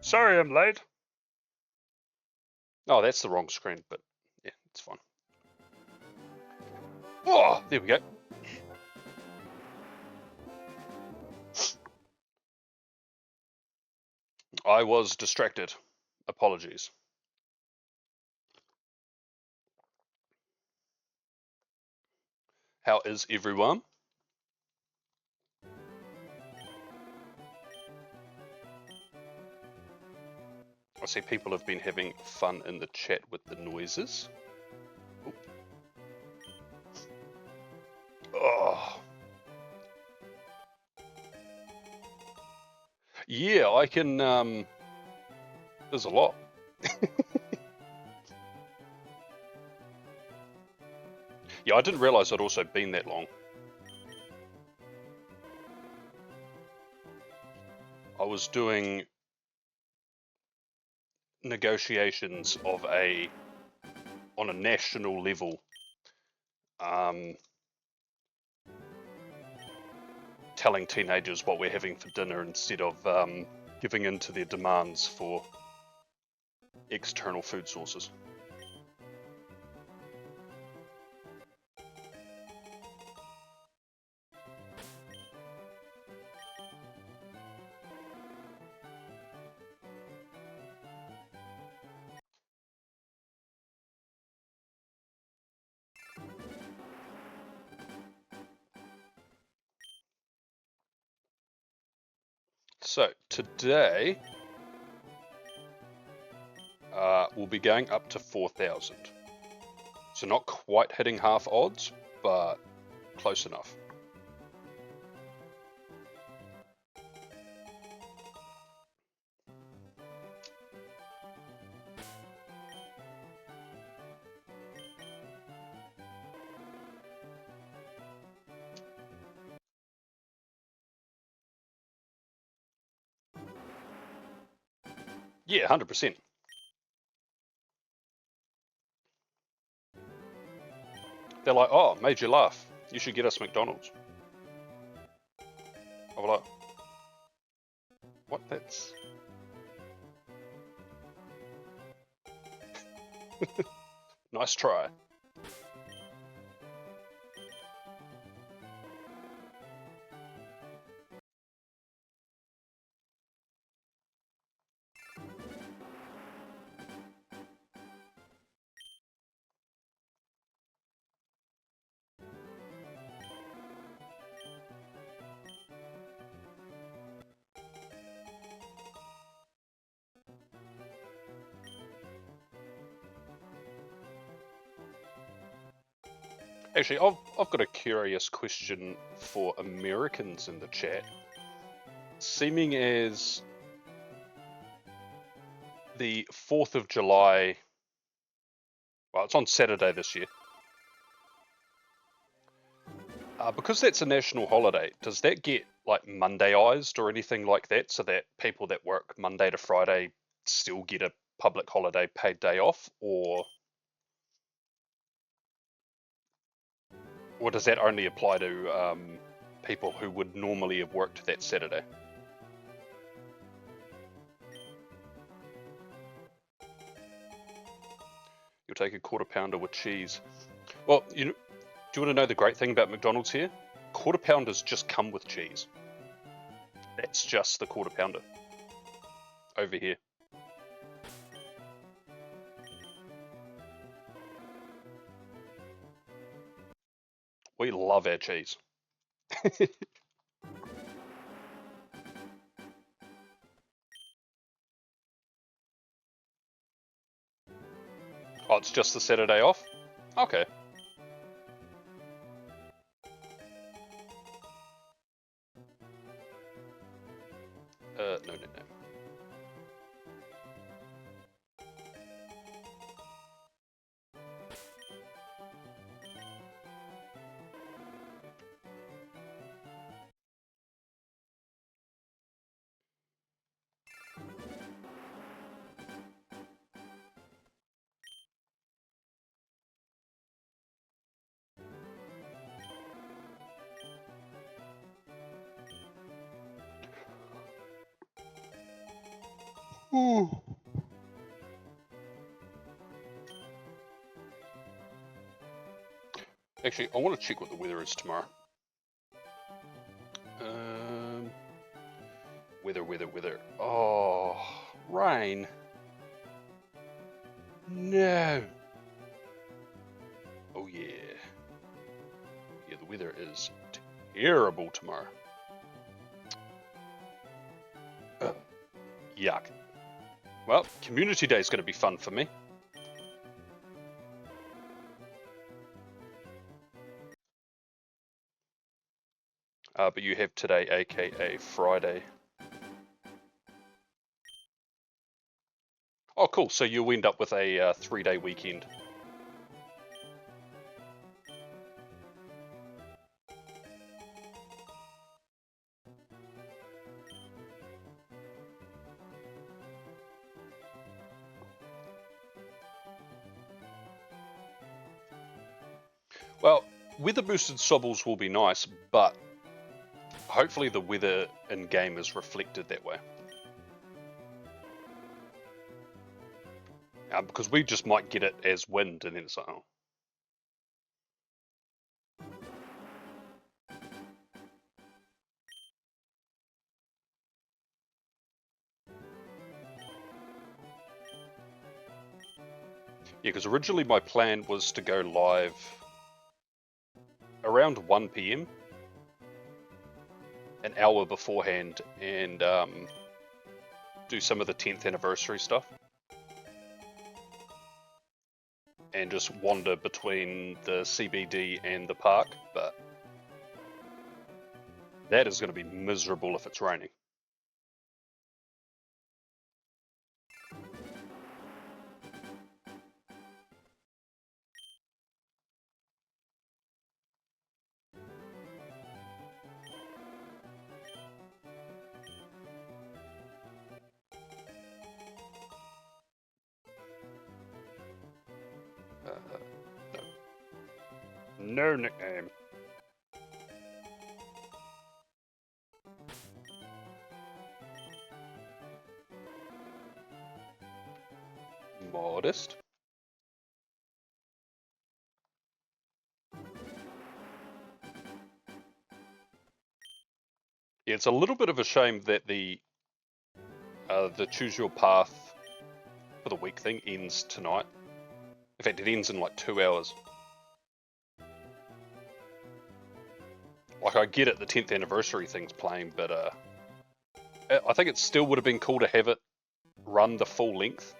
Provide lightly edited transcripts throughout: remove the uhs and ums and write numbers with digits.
Sorry I'm late. Oh, that's the wrong screen, but yeah, it's fine. Oh, there we go. I was distracted. Apologies. How is everyone? I see people have been having fun in the chat with the noises. Ooh. Oh. Yeah, I can, there's a lot. Yeah, I didn't realize I'd also been that long. I was doing negotiations on a national level, telling teenagers what we're having for dinner instead of giving in to their demands for external food sources. So today we'll be going up to 4,000. So not quite hitting half odds, but close enough. Yeah, 100%. They're like, oh, made you laugh. You should get us McDonald's. I was like, what? That's... nice try. Actually, I've got a curious question for Americans in the chat. Seeming as the 4th of July, well, it's on Saturday this year. Because that's a national holiday, does that get like Mondayized or anything like that, so that people that work Monday to Friday still get a public holiday paid day off, or does that only apply to people who would normally have worked that Saturday? You'll take a quarter pounder with cheese. Well, do you want to know the great thing about McDonald's here? Quarter pounders just come with cheese. That's just the quarter pounder over here. We love our cheese. Oh, it's just the Saturday off? Okay. No. Ooh. Actually, I want to check what the weather is tomorrow. Weather. Oh, rain. No. Oh yeah. Yeah, the weather is terrible tomorrow. Yuck. Well, Community Day is going to be fun for me. But you have today, aka Friday. Oh, cool. So you'll end up with a 3-day weekend. Well, weather boosted sobbles will be nice, but hopefully the weather in game is reflected that way. Because we just might get it as wind, and then it's like, oh. Yeah, because originally my plan was to go live around 1 PM, an hour beforehand, and do some of the 10th anniversary stuff. And just wander between the CBD and the park, but that is going to be miserable if it's raining. No nickname. Modest. Yeah, it's a little bit of a shame that the choose your path for the week thing ends tonight. In fact, it ends in like 2 hours. Like, I get it, the 10th anniversary thing's playing, but I think it still would have been cool to have it run the full length,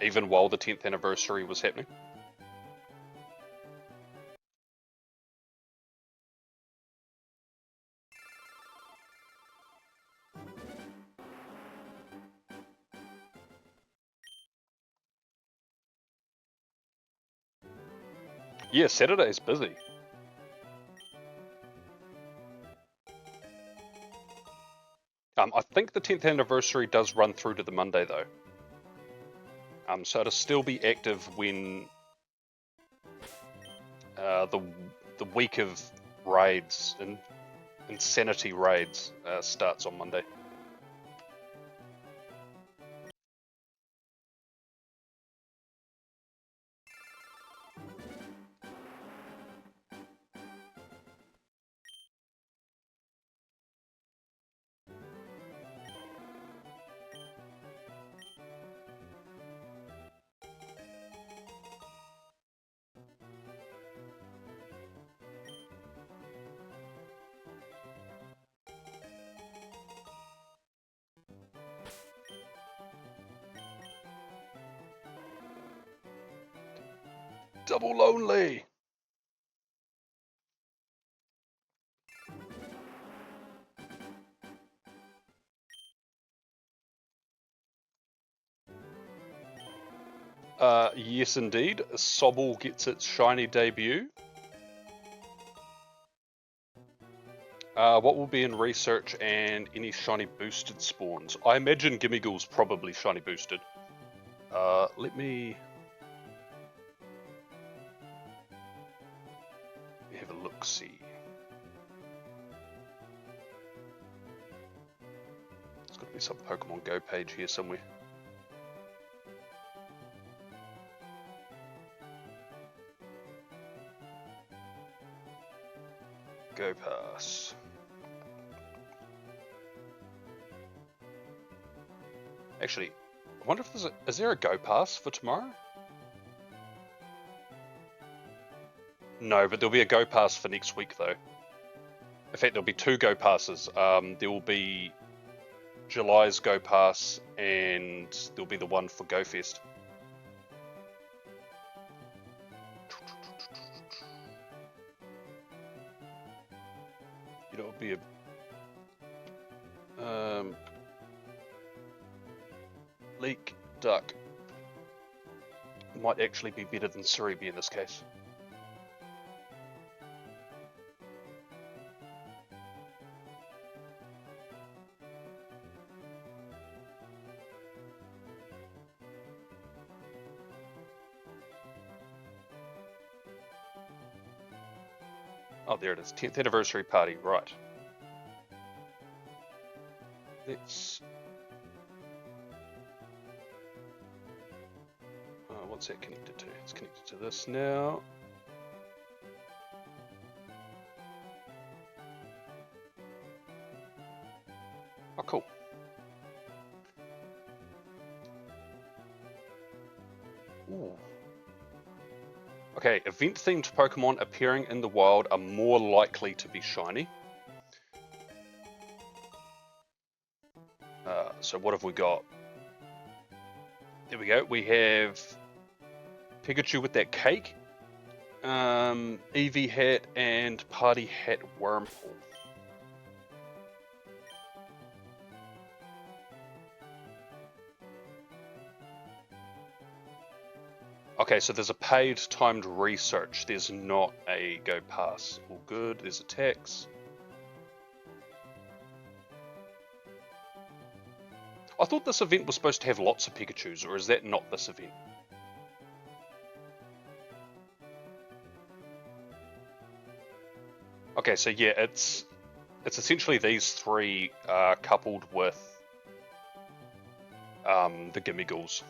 even while the 10th anniversary was happening. Yeah, Saturday's busy. I think the 10th anniversary does run through to the Monday though. So it'll still be active when the week of raids and insanity raids starts on Monday. Double lonely. Yes, indeed. Sobble gets its shiny debut. What will be in research and any shiny boosted spawns? I imagine Gimmiggle's probably shiny boosted. Let me have a look-see. It's got There's some Pokemon Go page here somewhere. Go Pass. Actually, I wonder if is there a Go Pass for tomorrow? No, but there'll be a Go Pass for next week though. In fact, there'll be 2 Go Passes. There will be July's Go Pass and there'll be the one for Go Fest. You know, it'll be a Leek Duck might actually be better than Cerebi in this case. Oh, there it is. 10th anniversary party, right. Let's... what's that connected to? It's connected to this now. Oh, cool. Ooh. Okay, event-themed Pokemon appearing in the wild are more likely to be shiny. So what have we got? There we go. We have Pikachu with that cake, Eevee hat, and Party Hat Wormhole. Okay, so there's a paid timed research. There's not a Go Pass. All good. There's attacks. I thought this event was supposed to have lots of Pikachus, or is that not this event? Okay, so yeah, it's essentially these 3 coupled with the Gimmighouls.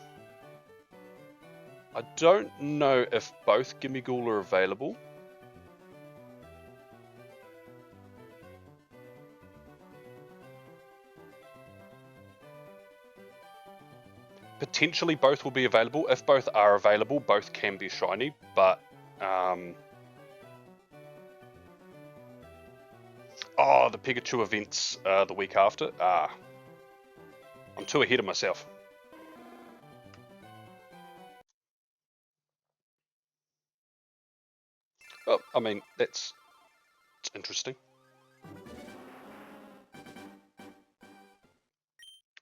I don't know if both Gimmigoul are available. Potentially both will be available. If both are available, both can be shiny, but oh, the Pikachu events the week after. I'm too ahead of myself. Oh, I mean, it's interesting.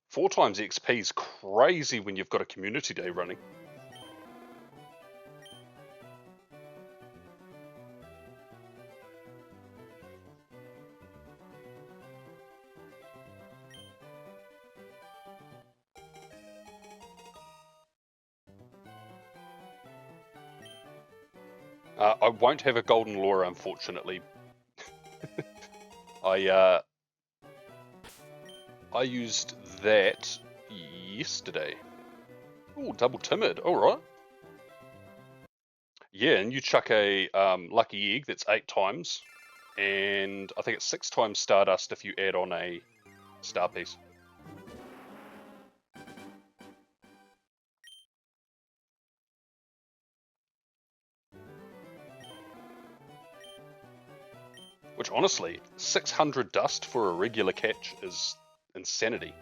4 times XP is crazy when you've got a community day running. I won't have a golden lure, unfortunately. I used that yesterday. Oh, double timid. All right. Yeah, and you chuck a lucky egg that's 8 times, and I think it's 6 times Stardust if you add on a star piece. Which honestly, 600 dust for a regular catch is insanity.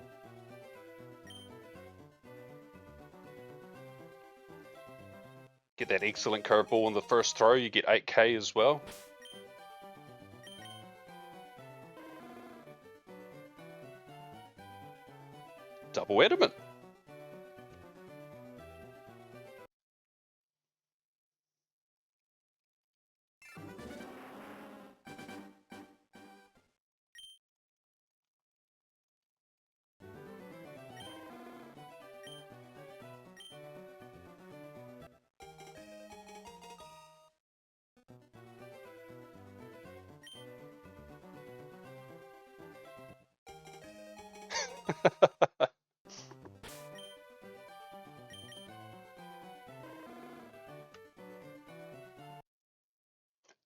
Get that excellent curveball in the first throw, you get 8k as well. Double adamant.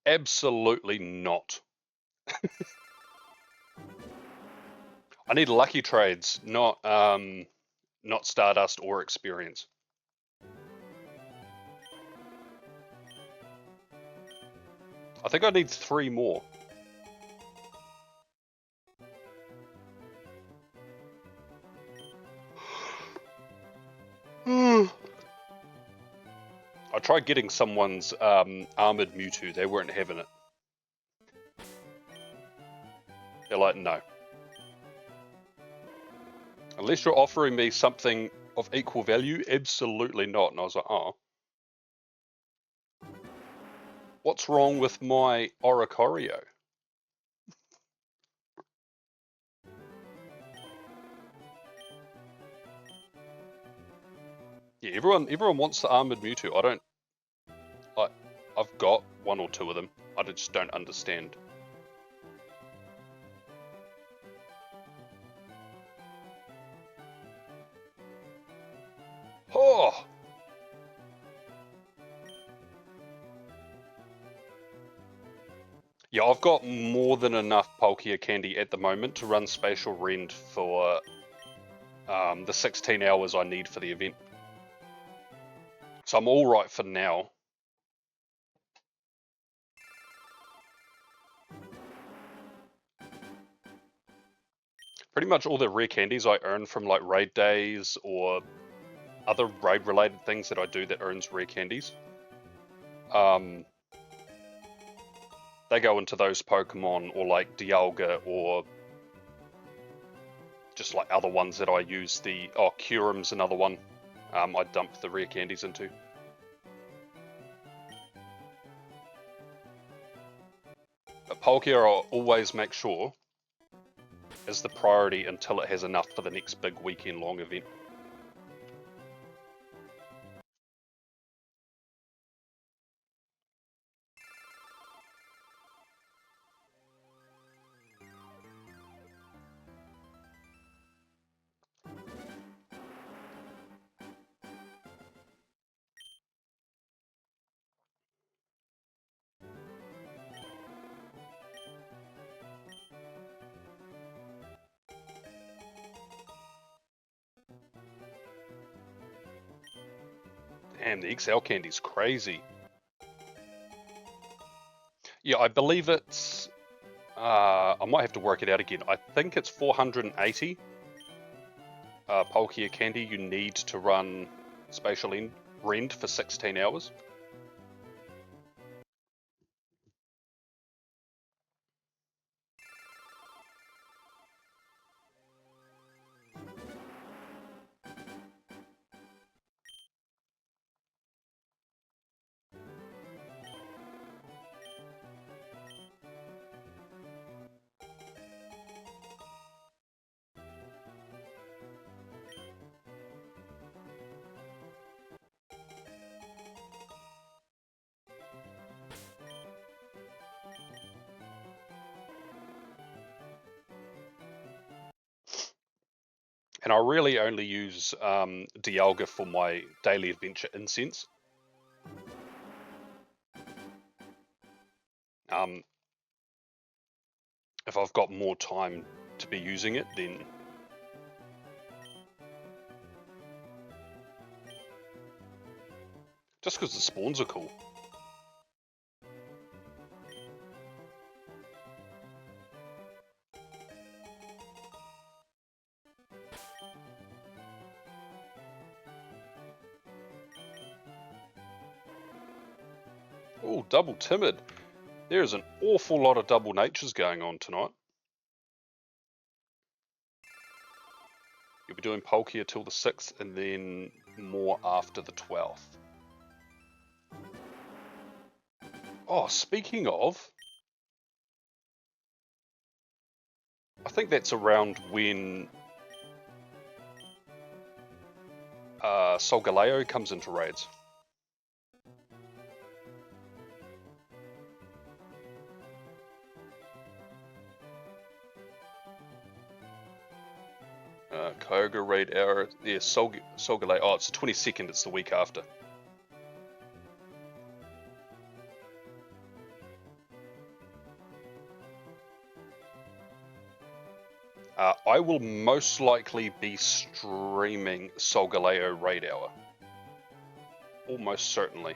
Absolutely not. I need lucky trades, not Stardust or experience. I think I need 3 more. I tried getting someone's armored Mewtwo. They weren't having it. They're like, no. Unless you're offering me something of equal value, absolutely not. And I was like, oh. What's wrong with my Oricorio? Yeah, everyone wants the armored Mewtwo. I've got 1 or 2 of them. I just don't understand. Oh! Yeah, I've got more than enough Palkia candy at the moment to run Spatial Rend for the 16 hours I need for the event. So I'm alright for now. Pretty much all the rare candies I earn from like raid days or other raid related things that I do that earns rare candies. They go into those Pokemon or like Dialga or just like other ones that I use. Kyurem's another one I dump the rare candies into. But Palkia I'll always make sure is the priority until it has enough for the next big weekend long event. Damn, the XL candy's crazy. Yeah, I believe it's... I might have to work it out again. I think it's 480 Palkia candy you need to run Spatial Rend for 16 hours. And I really only use Dialga for my daily adventure incense. If I've got more time to be using it, then... Just because the spawns are cool. Oh, double timid. There's an awful lot of double natures going on tonight. You'll be doing Palkia till the 6th and then more after the 12th. Oh, speaking of, I think that's around when Solgaleo comes into raids. Kyogre raid hour. Yeah, Solgaleo. Oh, it's the 22nd. It's the week after. I will most likely be streaming Solgaleo raid hour. Almost certainly.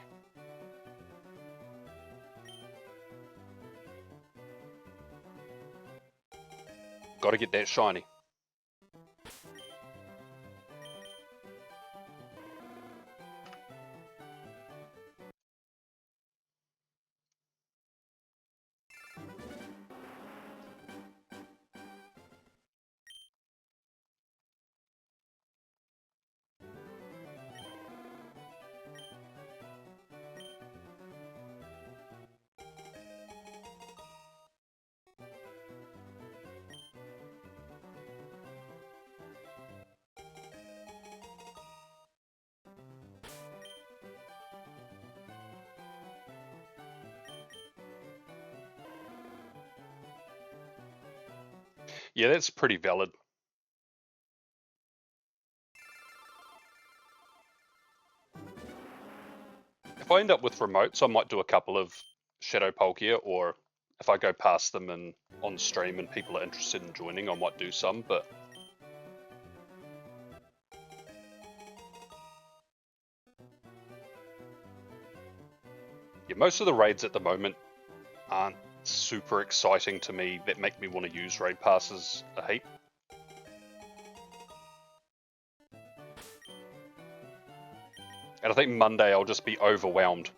Got to get that shiny. Yeah, that's pretty valid. If I end up with remotes, I might do a couple of Shadow Palkia, or if I go past them and on stream and people are interested in joining, I might do some, but yeah, most of the raids at the moment aren't super exciting to me that make me want to use raid passes a heap. And I think Monday I'll just be overwhelmed.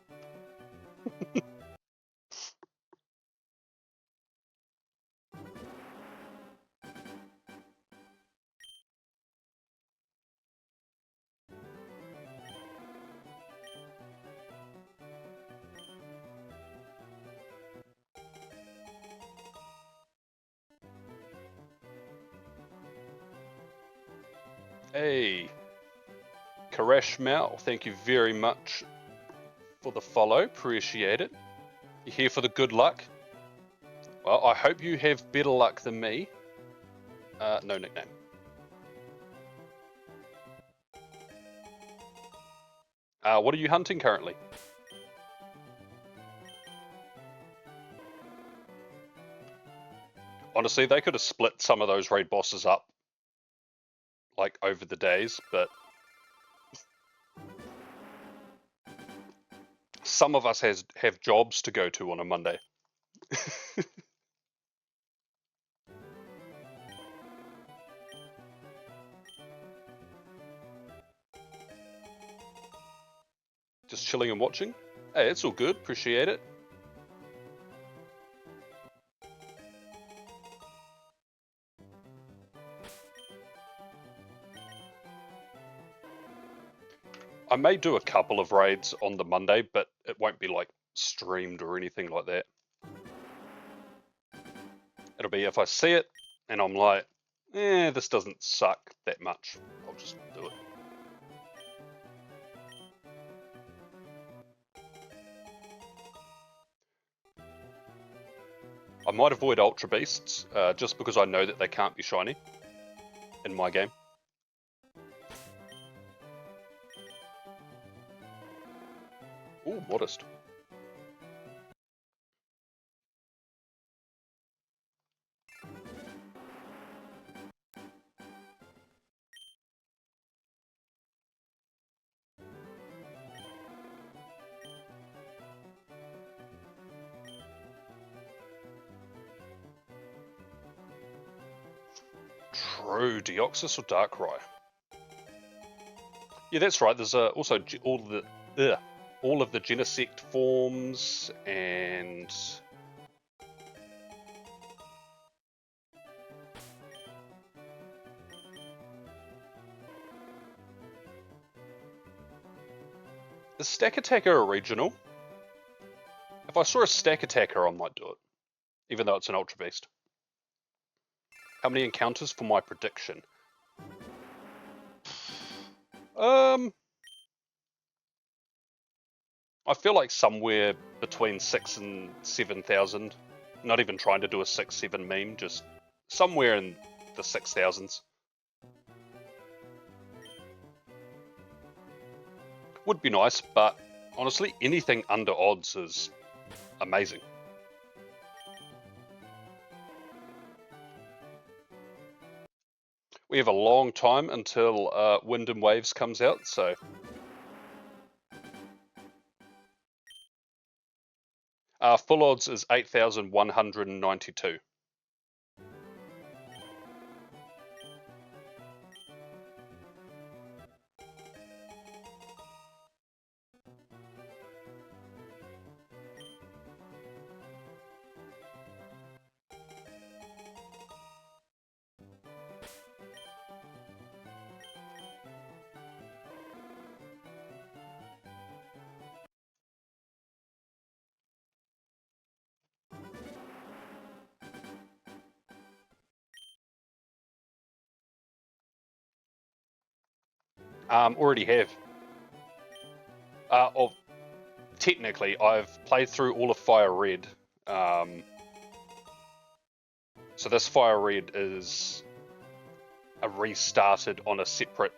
Hey, Karesh Mal, thank you very much for the follow. Appreciate it. You're here for the good luck. Well, I hope you have better luck than me. No nickname. What are you hunting currently? Honestly, they could have split some of those raid bosses up, like, over the days, but some of us have jobs to go to on a Monday. Just chilling and watching. Hey, it's all good. Appreciate it. I may do a couple of raids on the Monday, but it won't be like streamed or anything like that. It'll be if I see it and I'm like, this doesn't suck that much, I'll just do it. I might avoid Ultra Beasts, just because I know that they can't be shiny in my game. Ooh, modest. True, Deoxys or Darkrai? Yeah, that's right. There's also all of the Genesect forms and is Stack Attacker a regional? If I saw a Stack Attacker, I might do it, even though it's an Ultra Beast. How many encounters for my prediction? I feel like somewhere between 6,000 and 7,000. Not even trying to do a 6-7 meme, just somewhere in the 6,000s. Would be nice, but honestly, anything under odds is amazing. We have a long time until Wind and Waves comes out, so... full odds is 8,192. Already have. Technically, I've played through all of Fire Red. So this Fire Red is restarted on a separate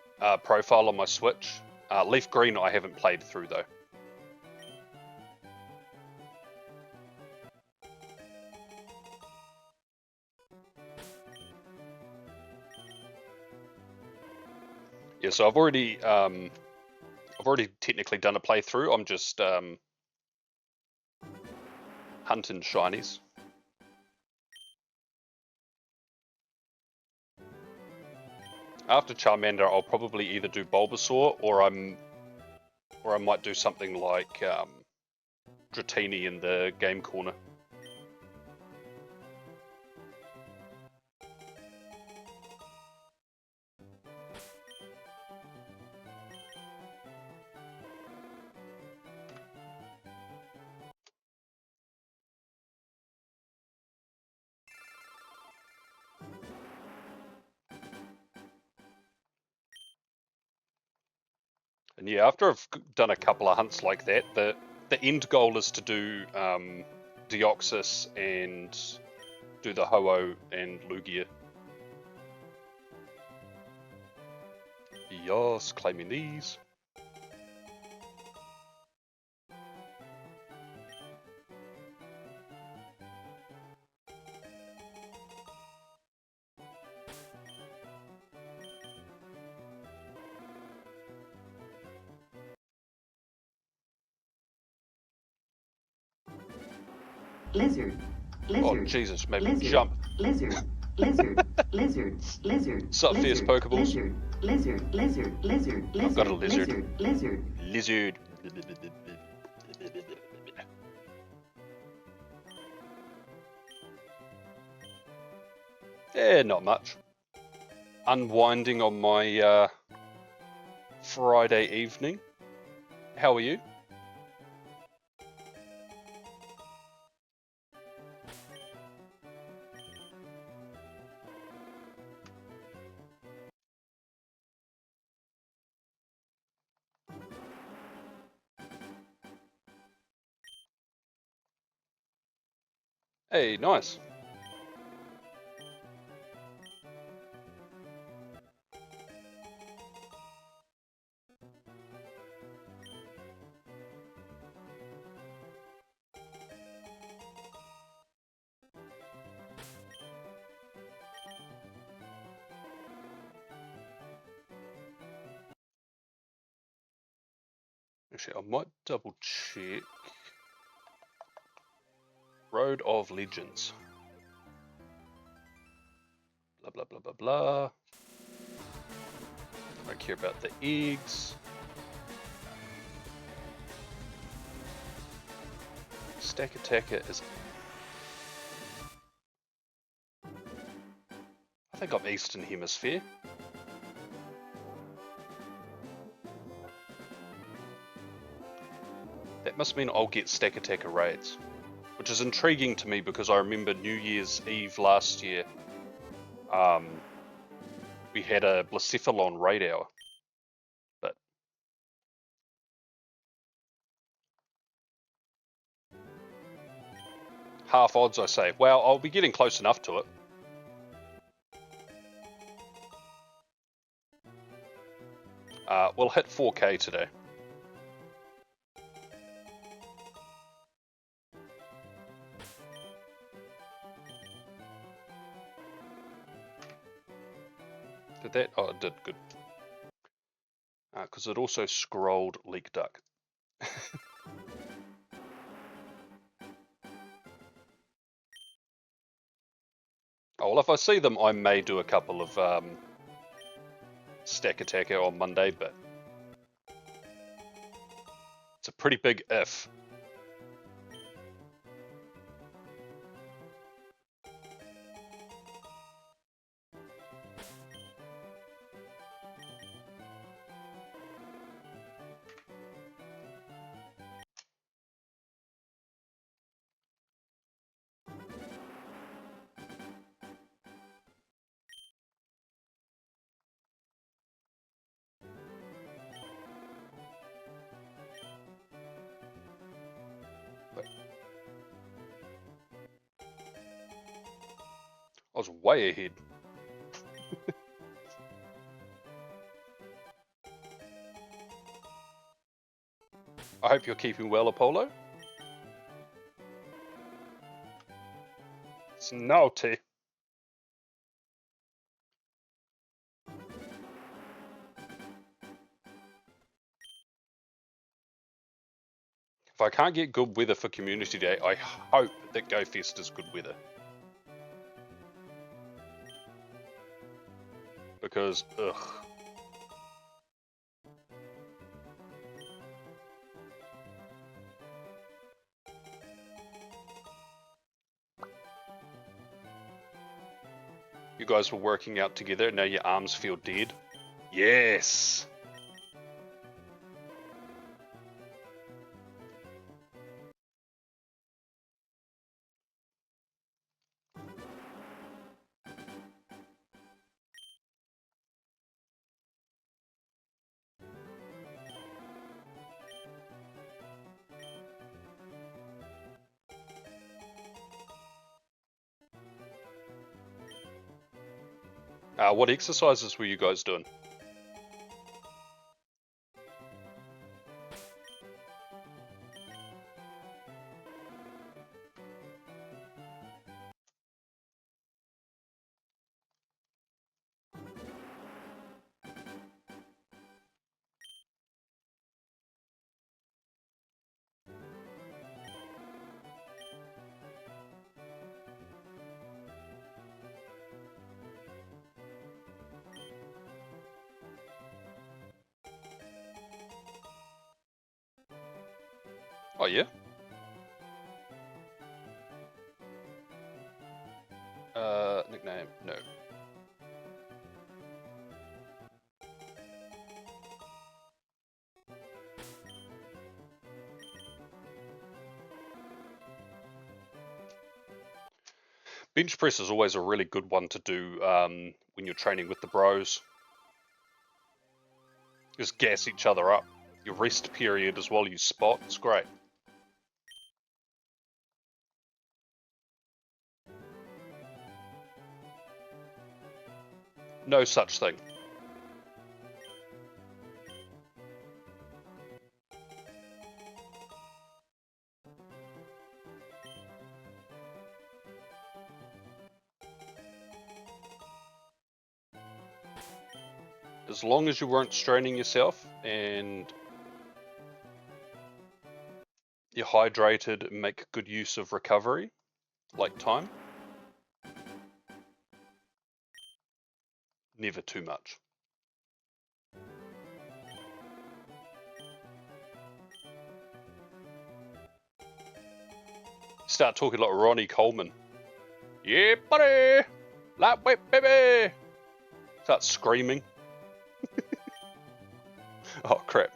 profile on my Switch. Leaf Green I haven't played through though. Yeah, so I've already technically done a playthrough. I'm just hunting shinies. After Charmander, I'll probably either do Bulbasaur or I might do something like Dratini in the game corner. And yeah, after I've done a couple of hunts like that, the end goal is to do Deoxys and do the Ho-Oh and Lugia. Yes, claiming these. Lizard. Oh Jesus, made me jump. Lizard. Sup, fierce Pokeballs? Lizard. I've got a lizard. Lizard. Yeah, not much. Unwinding on my Friday evening. How are you? Hey, nice. Actually, I might double check. Road of Legends. Blah, blah, blah, blah, blah. I don't care about the eggs. Stack Attacker is... I think I'm Eastern Hemisphere. That must mean I'll get Stack Attacker raids. Which is intriguing to me because I remember New Year's Eve last year, we had a Blacephalon raid hour. But half odds, I say. Well, I'll be getting close enough to it. We'll hit 4K today. Did that? Oh, it did. Good. Because it also scrolled leak duck. Oh, well, if I see them, I may do a couple of stack attacker on Monday, but it's a pretty big if. I was way ahead. I hope you're keeping well, Apollo. It's naughty. If I can't get good weather for Community Day, I hope that GoFest is good weather. Because, ugh. You guys were working out together, now your arms feel dead. Yes! What exercises were you guys doing? Oh yeah? Nickname? No. Bench press is always a really good one to do when you're training with the bros. Just gas each other up. Your rest period as well, you spot, it's great. No such thing. As long as you weren't straining yourself and you're hydrated and make good use of recovery, like time. Never too much. Start talking like Ronnie Coleman. Yeah, buddy! Lightweight, baby! Start screaming. Oh, crap.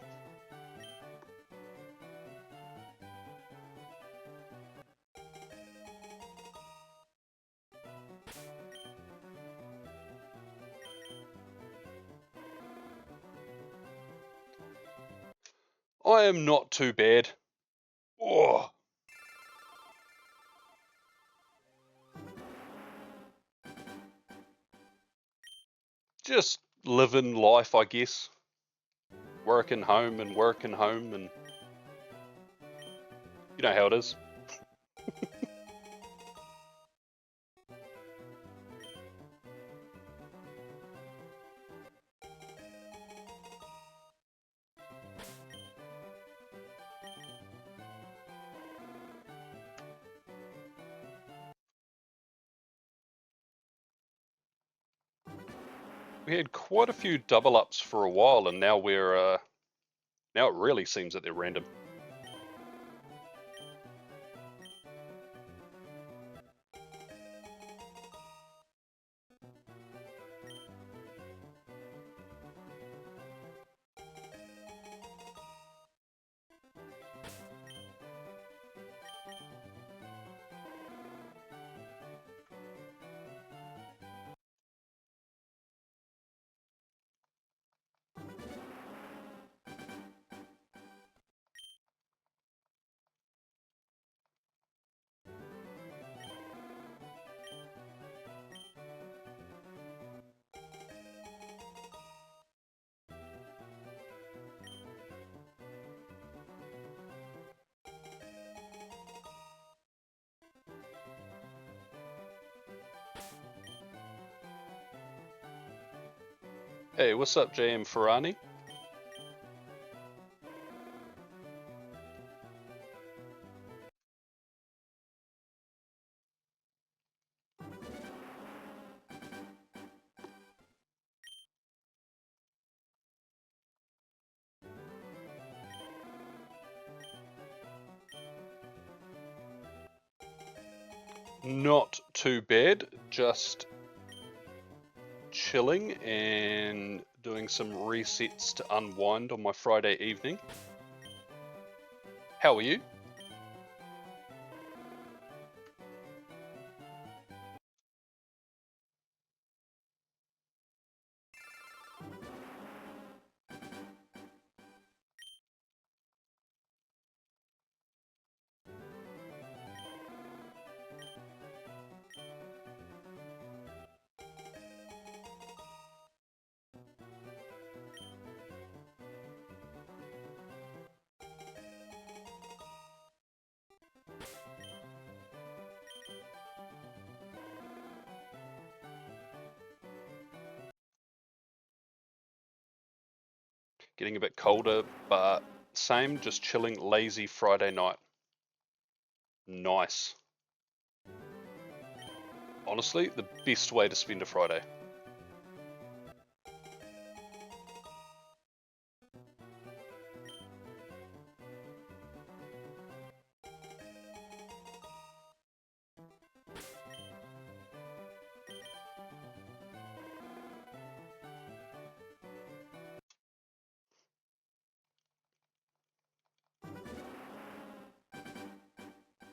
I am not too bad. Oh. Just living life, I guess. Working home and working home, and you know how it is. We had quite a few double ups for a while, and now we're now it really seems that they're random. Hey, what's up, JM Farani? Not too bad, just chilling and doing some resets to unwind on my Friday evening. How are you? Getting a bit colder, but same, just chilling, lazy Friday night. Nice. Honestly, the best way to spend a Friday.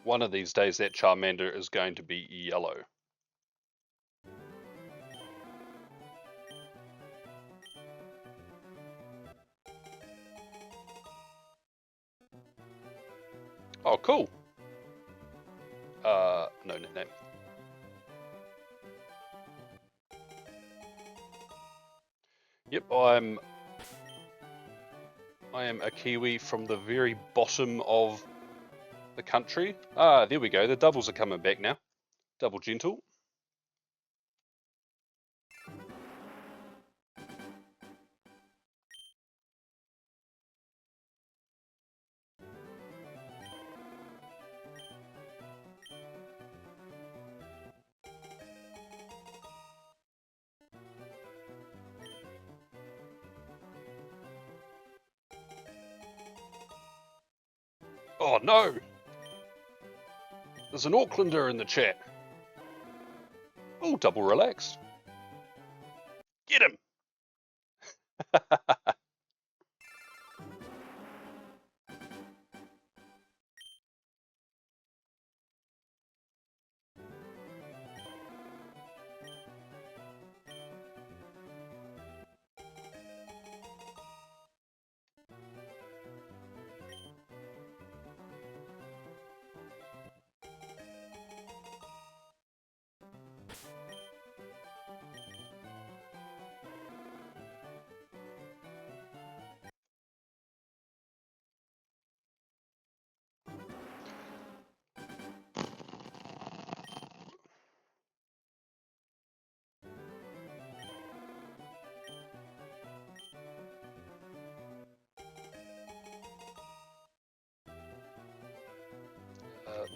One of these days, that Charmander is going to be yellow. Oh, cool. No nickname. Yep, I am a Kiwi from the very bottom of the country. Ah, there we go. The doubles are coming back now. Double gentle. Oh no! There's an Aucklander in the chat. Oh, double relaxed. Get him!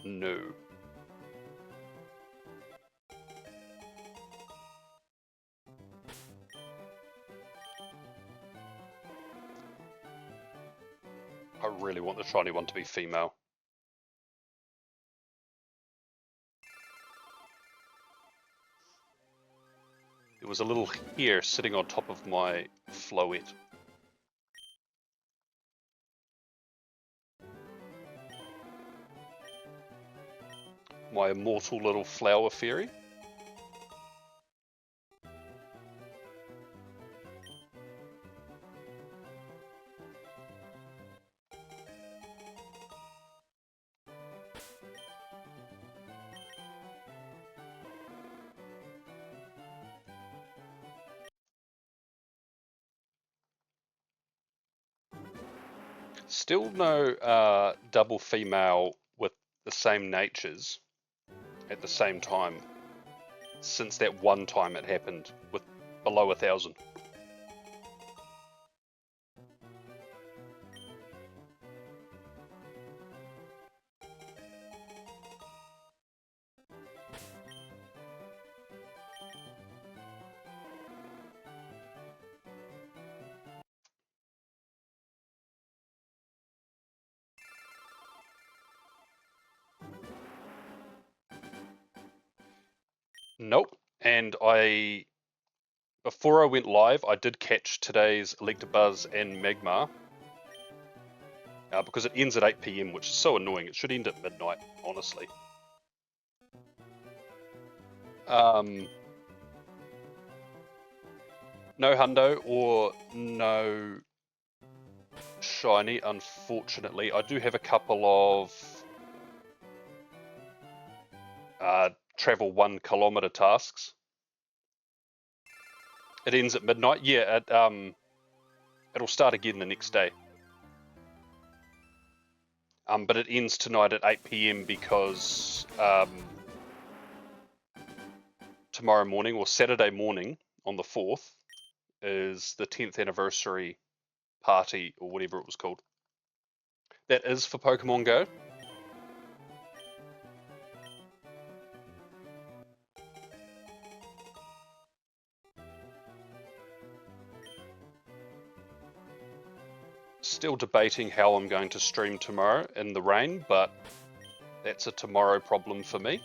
No. I really want the shiny one to be female. There was a little hair sitting on top of my Floette. My immortal little flower fairy. Still no double female with the same natures at the same time since that one time it happened with below 1,000. Nope. And before I went live, I did catch today's Electabuzz and Magmar. Because it ends at 8 PM, which is so annoying. It should end at midnight, honestly. No hundo or no shiny, unfortunately. I do have a couple of travel 1 kilometer tasks. It ends at midnight. Yeah, it'll start again the next day. But it ends tonight at 8 PM because tomorrow morning, or Saturday morning on the 4th, is the 10th anniversary party, or whatever it was called. That is for Pokemon Go. Still debating how I'm going to stream tomorrow in the rain, but that's a tomorrow problem for me.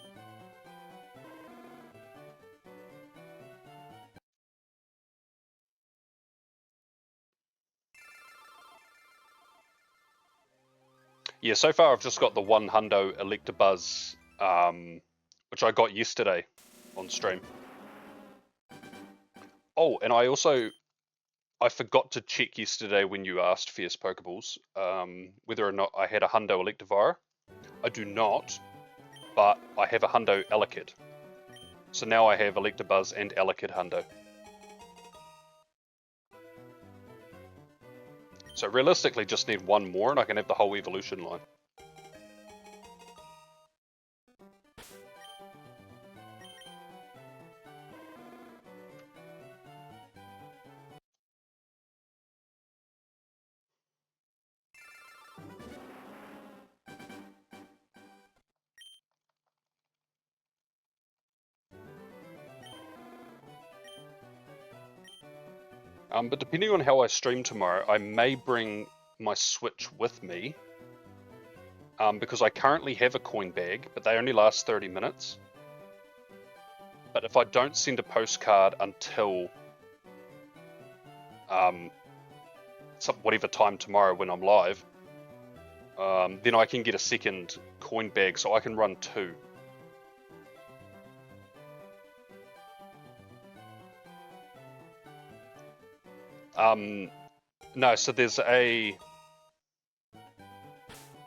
Yeah, so far I've just got the 1 hundo Electabuzz, which I got yesterday on stream. Oh, and I forgot to check yesterday when you asked Fierce Pokeballs whether or not I had a hundo Electivire. I do not, but I have a hundo Elekid. So now I have Electabuzz and Elekid hundo. So realistically just need 1 more and I can have the whole evolution line. But depending on how I stream tomorrow, I may bring my Switch with me. Because I currently have a coin bag, but they only last 30 minutes. But if I don't send a postcard until whatever time tomorrow when I'm live, then I can get a second coin bag, so I can run 2. No, so there's I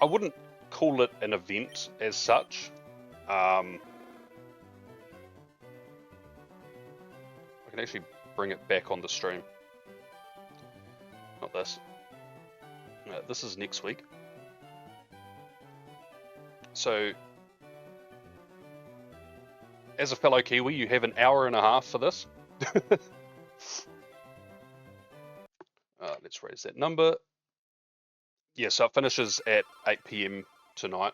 wouldn't call it an event as such. I can actually bring it back on the stream. Not this. No, this is next week. So, as a fellow Kiwi, you have an hour and a half for this. Let's raise that number. Yeah, so it finishes at 8 PM tonight.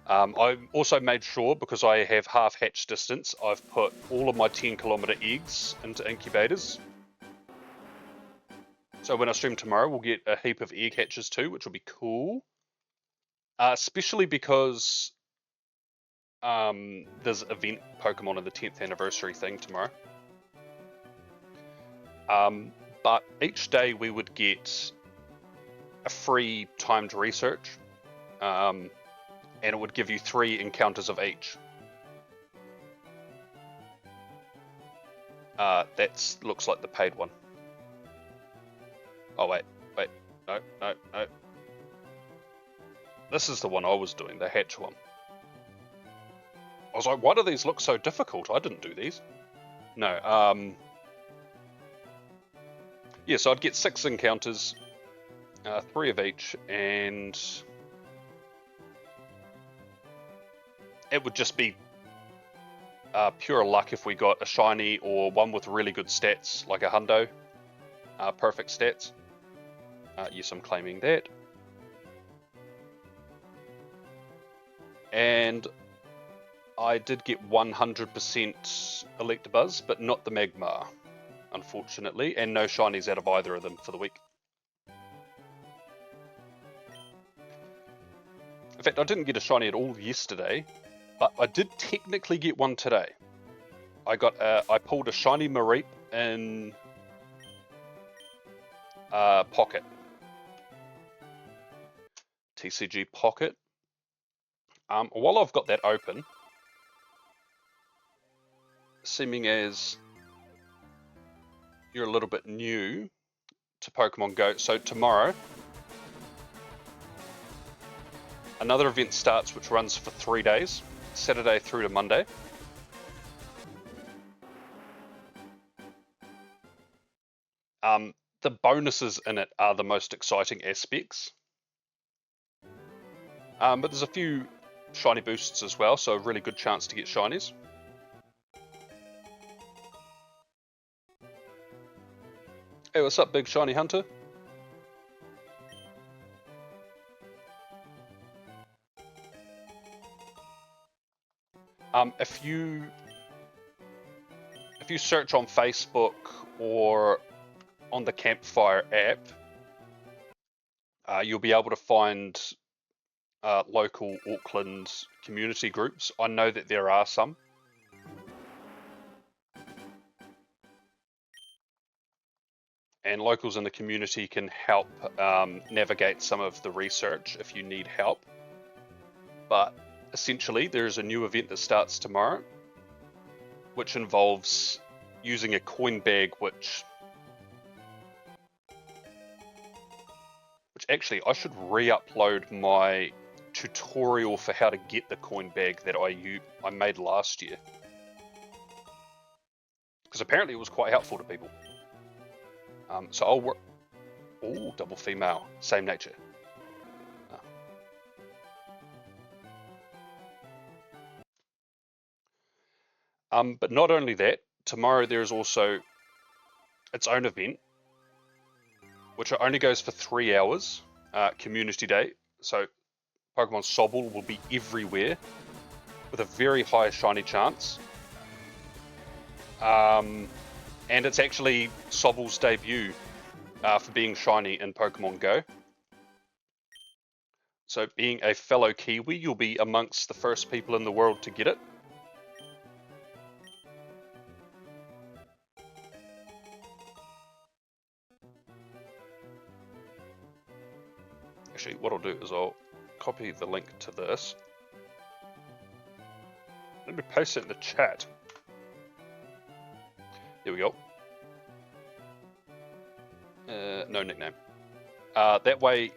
I also made sure, because I have half hatch distance, I've put all of my 10 kilometer eggs into incubators. So when I stream tomorrow, we'll get a heap of air catches too, which will be cool. Especially because there's event Pokemon in the 10th anniversary thing tomorrow. But each day we would get a free timed research, and it would give you 3 encounters of each. That looks like the paid one. Oh wait, no. This is the one I was doing, the hatch one. I was like, why do these look so difficult? I didn't do these. No, yeah, so I'd get 6 encounters, 3 of each, and it would just be pure luck if we got a shiny or one with really good stats, like a hundo, perfect stats. Yes, I'm claiming that. And I did get 100% Electabuzz, but not the Magmar, unfortunately, and no shinies out of either of them for the week. In fact, I didn't get a shiny at all yesterday, but I did technically get one today. I pulled a shiny Mareep in Pocket. TCG Pocket. While I've got that open, seeming as you're a little bit new to Pokemon Go, so tomorrow another event starts which runs for 3 days, Saturday through to Monday. The bonuses in it are the most exciting aspects. But there's a few shiny boosts as well, so a really good chance to get shinies. Hey, what's up, Big Shiny Hunter? If you search on Facebook or on the Campfire app, you'll be able to find local Auckland community groups. I know that there are some. And locals in the community can help navigate some of the research if you need help. But essentially, there's a new event that starts tomorrow, which involves using a coin bag, which actually I should re-upload my tutorial for how to get the coin bag that I made last year, because apparently it was quite helpful to people. So I'll work. Oh, double female, same nature. But not only that, tomorrow there is also its own event, which only goes for 3 hours, Community Day. So Pokemon Sobble will be everywhere with a very high shiny chance. And it's actually Sobble's debut for being shiny in Pokemon Go. So being a fellow Kiwi, you'll be amongst the first people in the world to get it. Actually, what I'll do is I'll copy the link to this. Let me paste it in the chat. There we go. No nickname. That way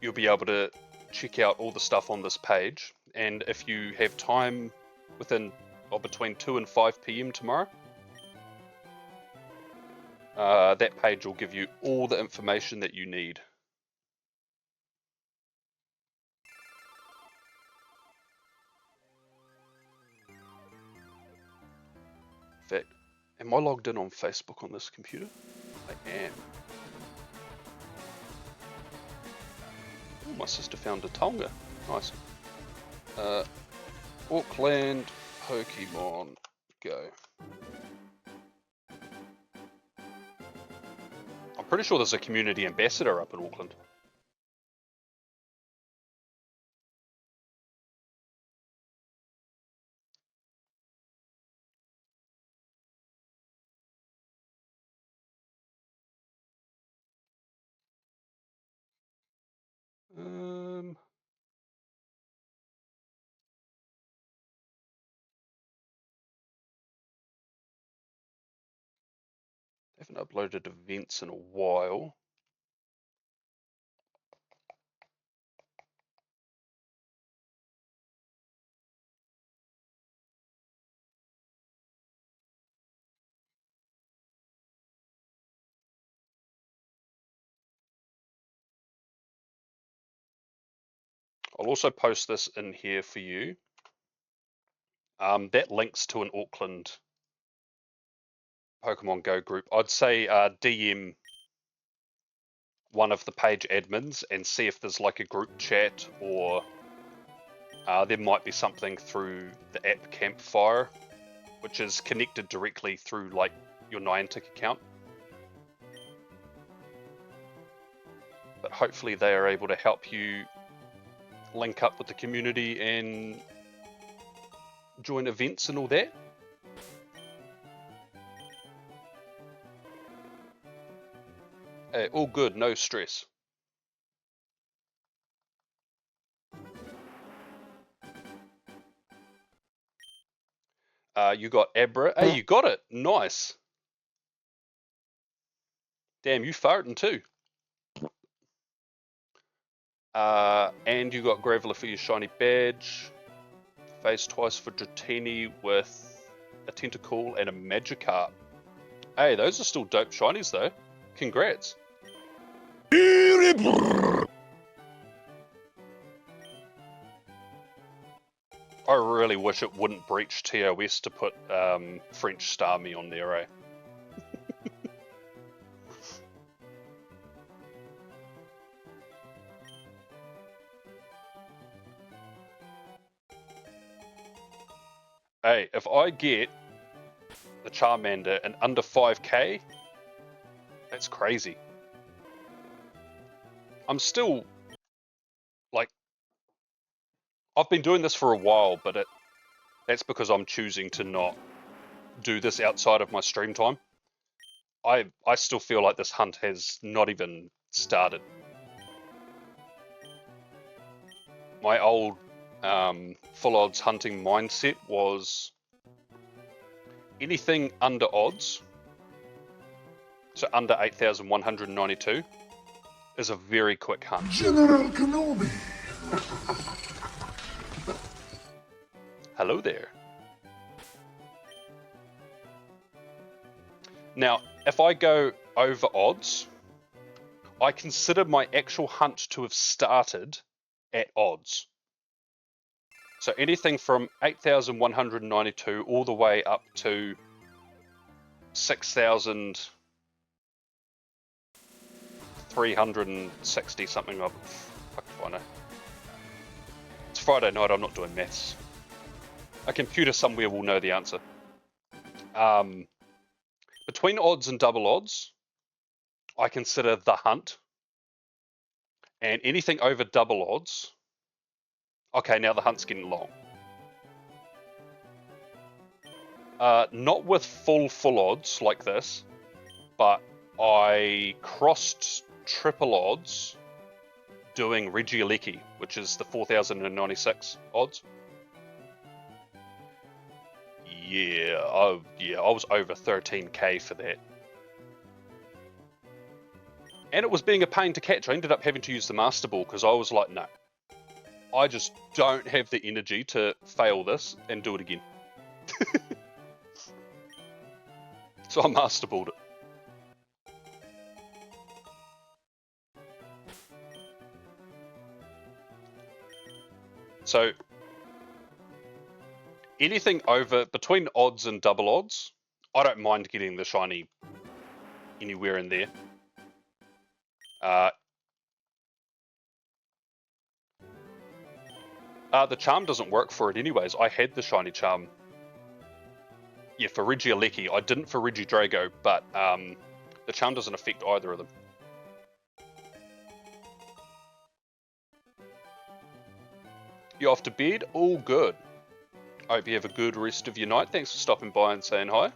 you'll be able to check out all the stuff on this page, and if you have time within or between 2 and 5 PM tomorrow, that page will give you all the information that you need. In fact, am I logged in on Facebook on this computer? I am. Oh, my sister found a Tonga. Nice. Auckland Pokemon Go. I'm Pretty sure there's a community ambassador up in Auckland. I haven't uploaded events in a while. I'll also post this in here for you. That links to an Auckland Pokemon Go group. I'd say DM one of the page admins and see if there's like a group chat, or there might be something through the app Campfire, which is connected directly through like your Niantic account. But hopefully they are able to help you link up with the community and join events and all that. Hey, all good, no stress. You got Abra. Hey, you got it. Nice. Damn, you farting too. And you got Graveler for your shiny badge. Phase twice for Dratini with a Tentacool and a Magikarp. Hey, those are still dope shinies though. Congrats. I really wish it wouldn't breach TOS to put French Starmie on there, eh? Hey, if I get the Charmander in under 5k, that's crazy. I'm still, like, I've been doing this for a while, but that's because I'm choosing to not do this outside of my stream time. I still feel like this hunt has not even started. My old full odds hunting mindset was anything under odds, so under 8,192, is a very quick hunt. General Kenobi! Hello there. Now, if I go over odds, I consider my actual hunt to have started at odds. So anything from 8,192 all the way up to 6,360 something of. Fuck if I know. It's Friday night, I'm not doing maths. A computer somewhere will know the answer. Between odds and double odds, I consider the hunt. And anything over double odds, okay, now the hunt's getting long. Not with full odds like this, but I crossed triple odds doing Regieleki, which is the 4,096 odds. Yeah, I was over 13k for that. And it was being a pain to catch. I ended up having to use the Master Ball because I was like, no. I just don't have the energy to fail this and do it again. So I Master Balled it. So anything over between odds and double odds, I don't mind getting the shiny anywhere in there. The charm doesn't work for it anyways. I had the shiny charm. Yeah, for Regieleki. I didn't for Regidrago, but The charm doesn't affect either of them. You off to bed? All good. I hope you have a good rest of your night. Thanks for stopping by and saying hi.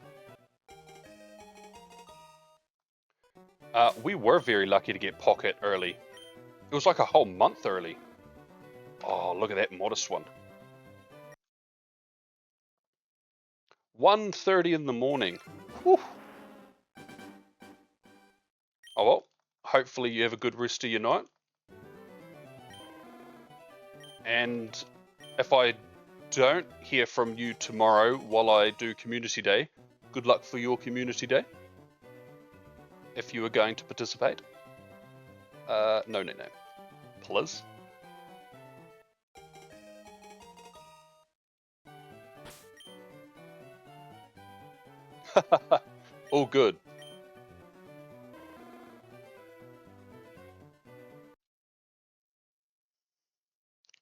We were very lucky to get Pocket early. It was like a whole month early. Oh, look at that modest one. 1:30 in the morning. Whew. Oh well, hopefully you have a good rest of your night. And if I don't hear from you tomorrow while I do Community Day, good luck for your Community Day. If you are going to participate. No. Please. All good.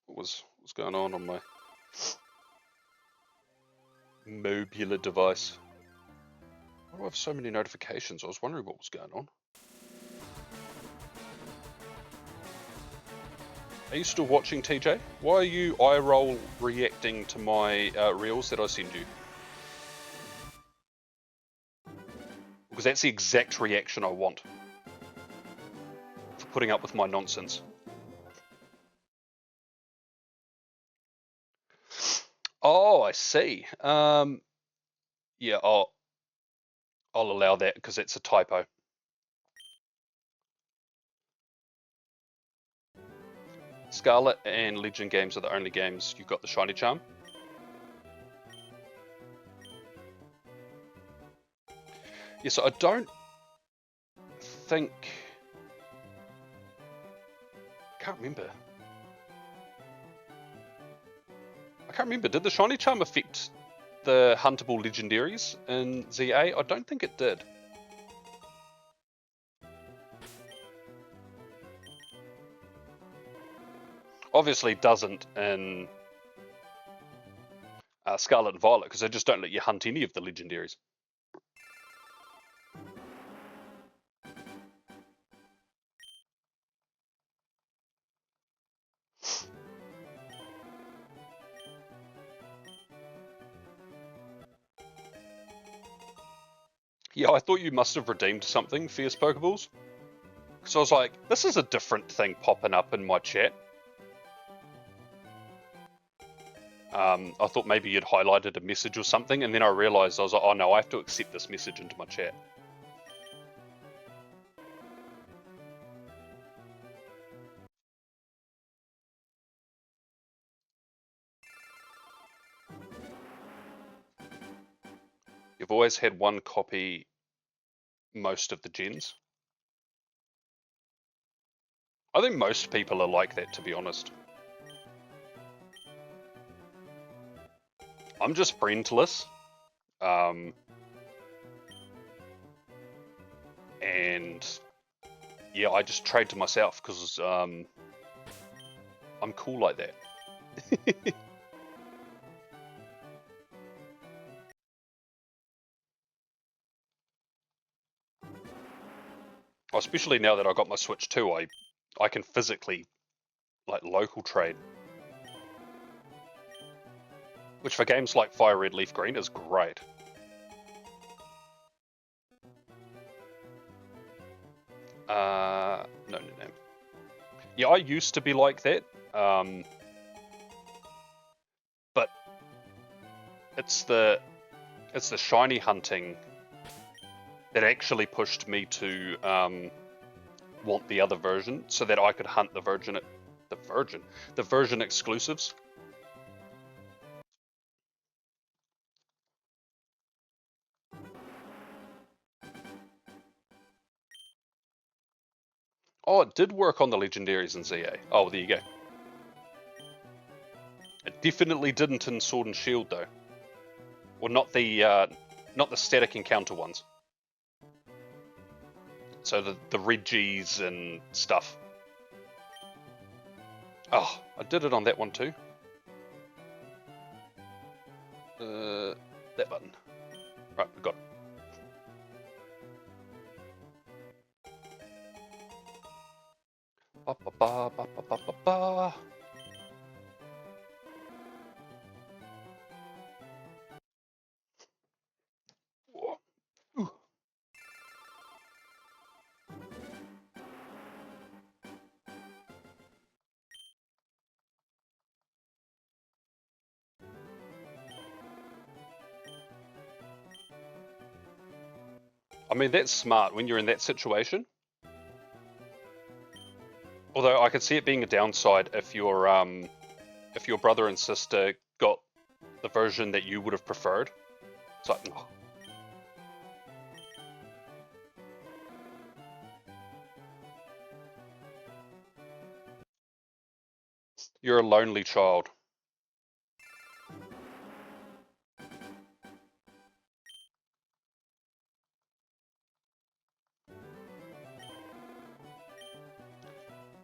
What's going on my mobile device? Why do I have so many notifications? I was wondering what was going on. Are you still watching, TJ? Why are you eye roll reacting to my reels that I send you? Because that's the exact reaction I want for putting up with my nonsense. Oh, I see. Yeah, I'll allow that because it's a typo. Scarlet and Legend games are the only games you've got the shiny charm. Yeah, so I don't think... I can't remember. Did the shiny charm affect the huntable legendaries in ZA? I don't think it did. Obviously it doesn't in Scarlet and Violet, because they just don't let you hunt any of the legendaries. Yeah, I thought you must have redeemed something, Fierce Pokeballs. Because I was like, this is a different thing popping up in my chat. I thought maybe you'd highlighted a message or something, and then I realized, I was like, oh no, I have to accept this message into my chat. You've always had one copy most of the gens. I think most people are like that, to be honest. I'm just friendless. And yeah, I just trade to myself because I'm cool like that. Especially now that I got my Switch 2, I can physically like local trade. Which for games like Fire Red Leaf Green is great. No. Yeah, I used to be like that. But it's the shiny hunting that actually pushed me to want the other version so that I could hunt the version exclusives. Oh, it did work on the legendaries in ZA. Oh, well, there you go. It definitely didn't in Sword and Shield though. Well, not the static encounter ones. So the Regis and stuff. Oh, I did it on that one too. That button. Right, we got it. ba, ba, ba, ba, ba. Whoa. Ooh. I mean, that's smart when you're in that situation. Although I could see it being a downside if your brother and sister got the version that you would have preferred. It's like, oh. You're a lonely child.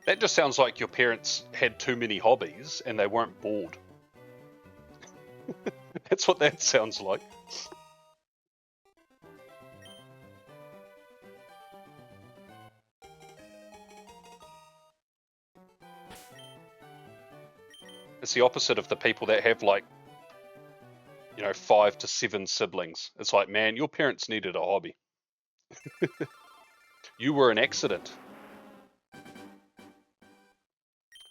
That just sounds like your parents had too many hobbies and they weren't bored. That's what that sounds like. It's the opposite of the people that have like, 5 to 7 siblings. It's like, man, your parents needed a hobby. You were an accident.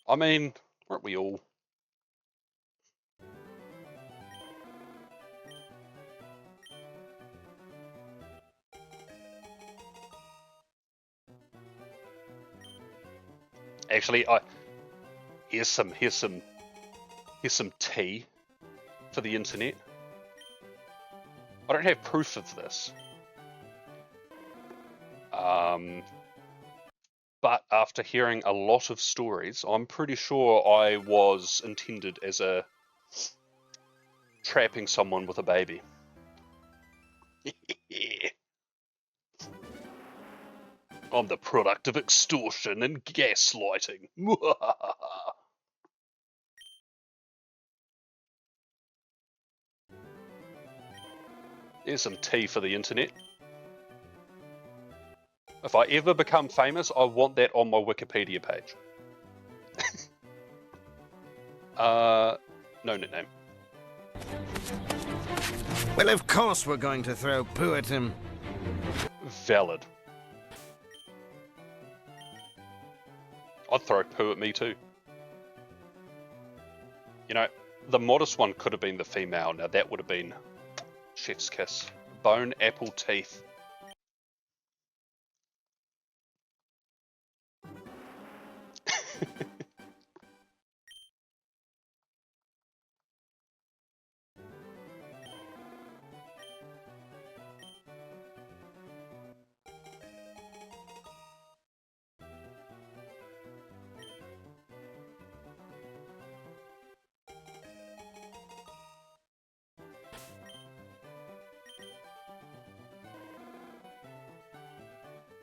I mean, weren't we all? Actually, here's some tea for the internet. I don't have proof of this. But after hearing a lot of stories, I'm pretty sure I was intended as a trapping someone with a baby. I'm the product of extortion and gaslighting. There's some tea for the internet. If I ever become famous, I want that on my Wikipedia page. No nickname. Well, of course we're going to throw poo at him. Valid. I'd throw poo at me too. The modest one could have been the female. Now that would have been chef's kiss. Bone apple teeth.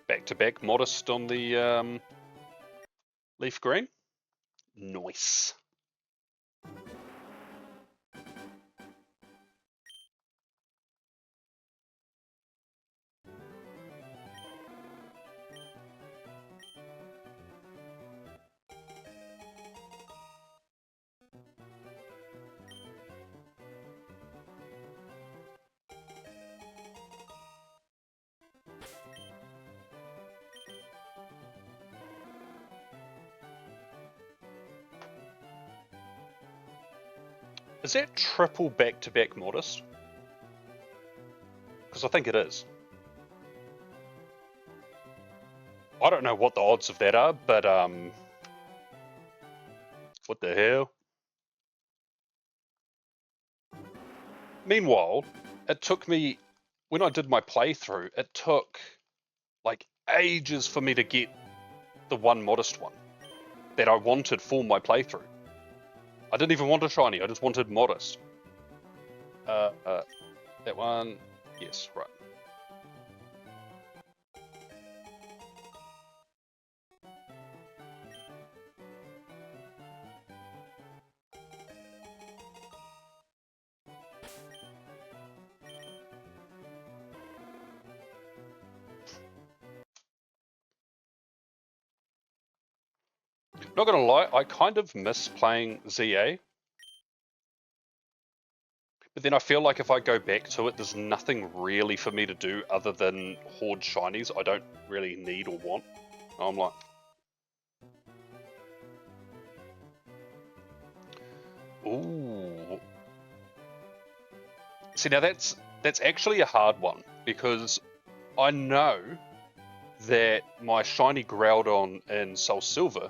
Back-to-back modest on the leaf green. Nice. Is that triple back-to-back modest? Because I think it is. I don't know what the odds of that are, but what the hell? Meanwhile, it took me, when I did my playthrough, it took like ages for me to get the one modest one that I wanted for my playthrough. I didn't even want a shiny, I just wanted modest. That one, yes, right. Not gonna lie, I kind of miss playing ZA. But then I feel like if I go back to it, there's nothing really for me to do other than hoard shinies I don't really need or want. I'm like... Ooh. See, now that's actually a hard one, because I know that my shiny Groudon in Soul Silver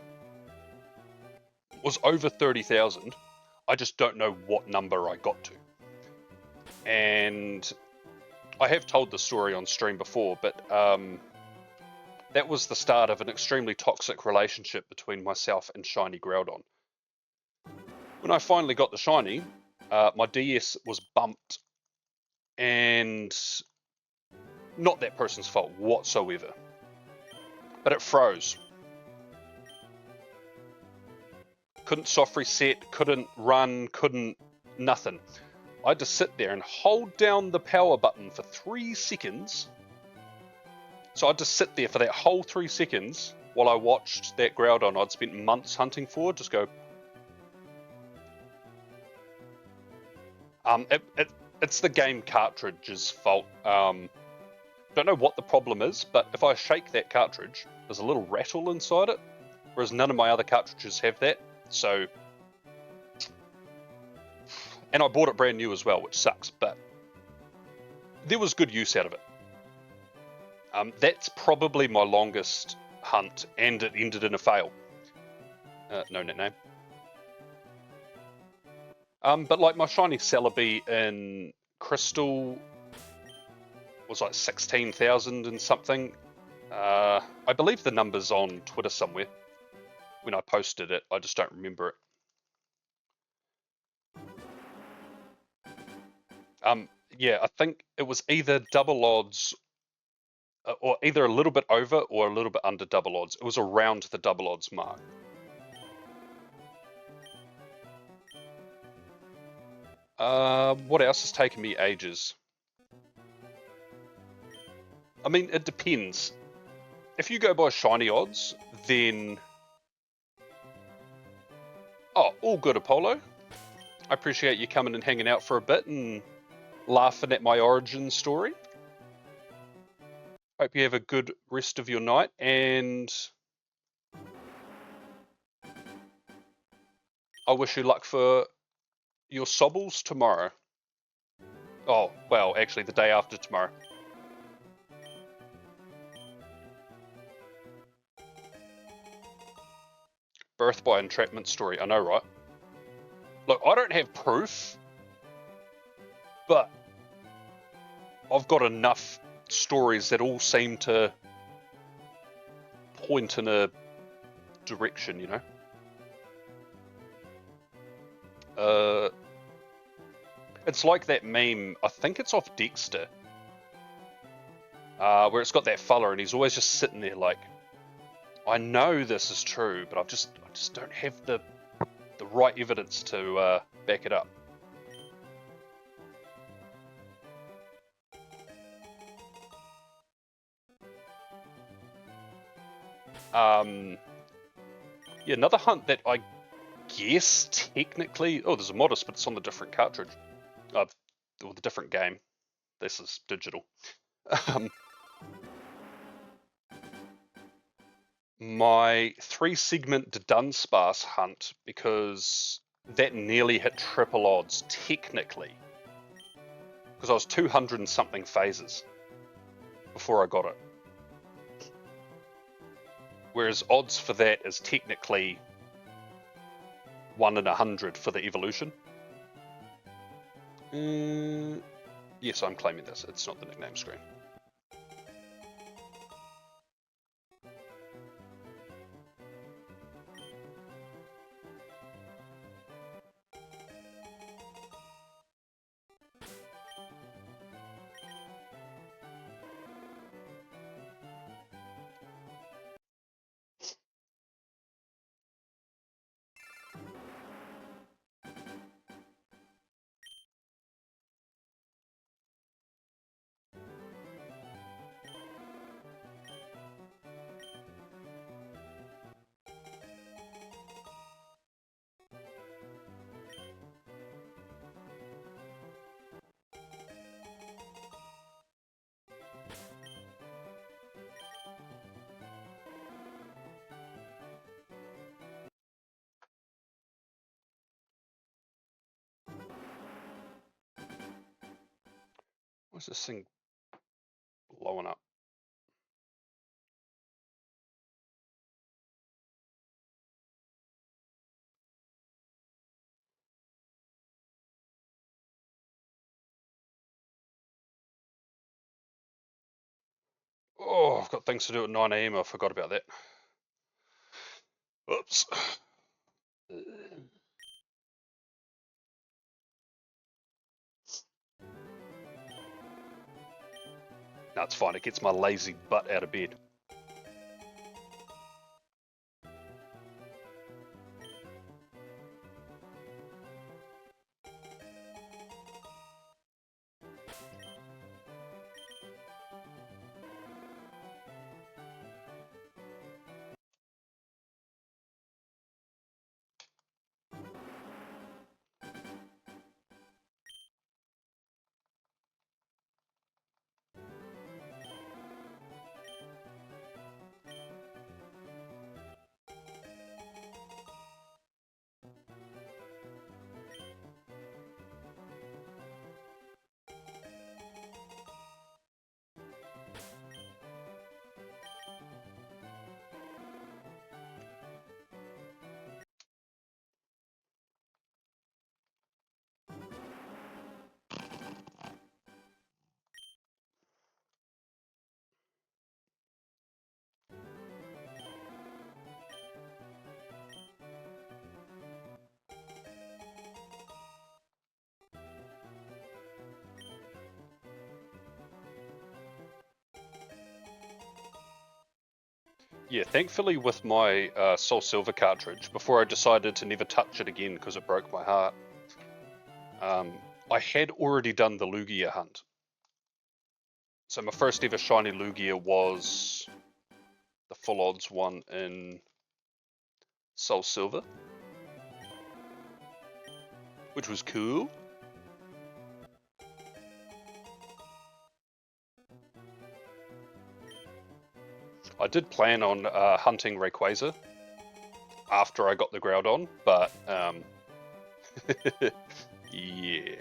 was over 30,000. I just don't know what number I got to. And I have told the story on stream before, but that was the start of an extremely toxic relationship between myself and shiny Groudon. When I finally got the shiny, my DS was bumped, and not that person's fault whatsoever, but it froze. Couldn't soft reset, couldn't run, couldn't nothing. I had to sit there and hold down the power button for 3 seconds. So I had to sit there for that whole 3 seconds while I watched that Groudon I'd spent months hunting for just go. It's the game cartridge's fault. Don't know what the problem is, but if I shake that cartridge, there's a little rattle inside it, whereas none of my other cartridges have that. So, and I bought it brand new as well, which sucks, but there was good use out of it. That's probably my longest hunt, and it ended in a fail. No nickname. But like my shiny Celebi in Crystal was like 16,000 and something. I believe the number's on Twitter somewhere. When I posted it, I just don't remember it. Yeah, I think it was either double odds, or either a little bit over or a little bit under double odds. It was around the double odds mark. What else has taken me ages? I mean, it depends. If you go by shiny odds, then... Oh, all good, Apollo. I appreciate you coming and hanging out for a bit and laughing at my origin story. Hope you have a good rest of your night, and I wish you luck for your sobbles tomorrow. Oh, well, actually the day after tomorrow. Birth by entrapment story, I know, right? Look, I don't have proof, but I've got enough stories that all seem to point in a direction, you know? It's like that meme, I think it's off Dexter, where it's got that fella and he's always just sitting there like, I know this is true, but I just don't have the right evidence to back it up. Yeah, another hunt that I guess technically... Oh, there's a Modest, but it's on the different cartridge. Or the different game. This is digital. My 3-segment Dunsparce hunt, because that nearly hit triple odds, technically. Because I was 200 and something phases before I got it. Whereas odds for that is technically 1 in 100 for the evolution. Yes, I'm claiming this. It's not the nickname screen. What's this thing blowing up? Oh, I've got things to do at 9 AM. I forgot about that. Oops. No, it's fine. It gets my lazy butt out of bed. Yeah, thankfully with my Soul Silver cartridge, before I decided to never touch it again because it broke my heart, I had already done the Lugia hunt. So my first ever shiny Lugia was the full odds one in Soul Silver, which was cool. I did plan on hunting Rayquaza after I got the Groudon, but yeah.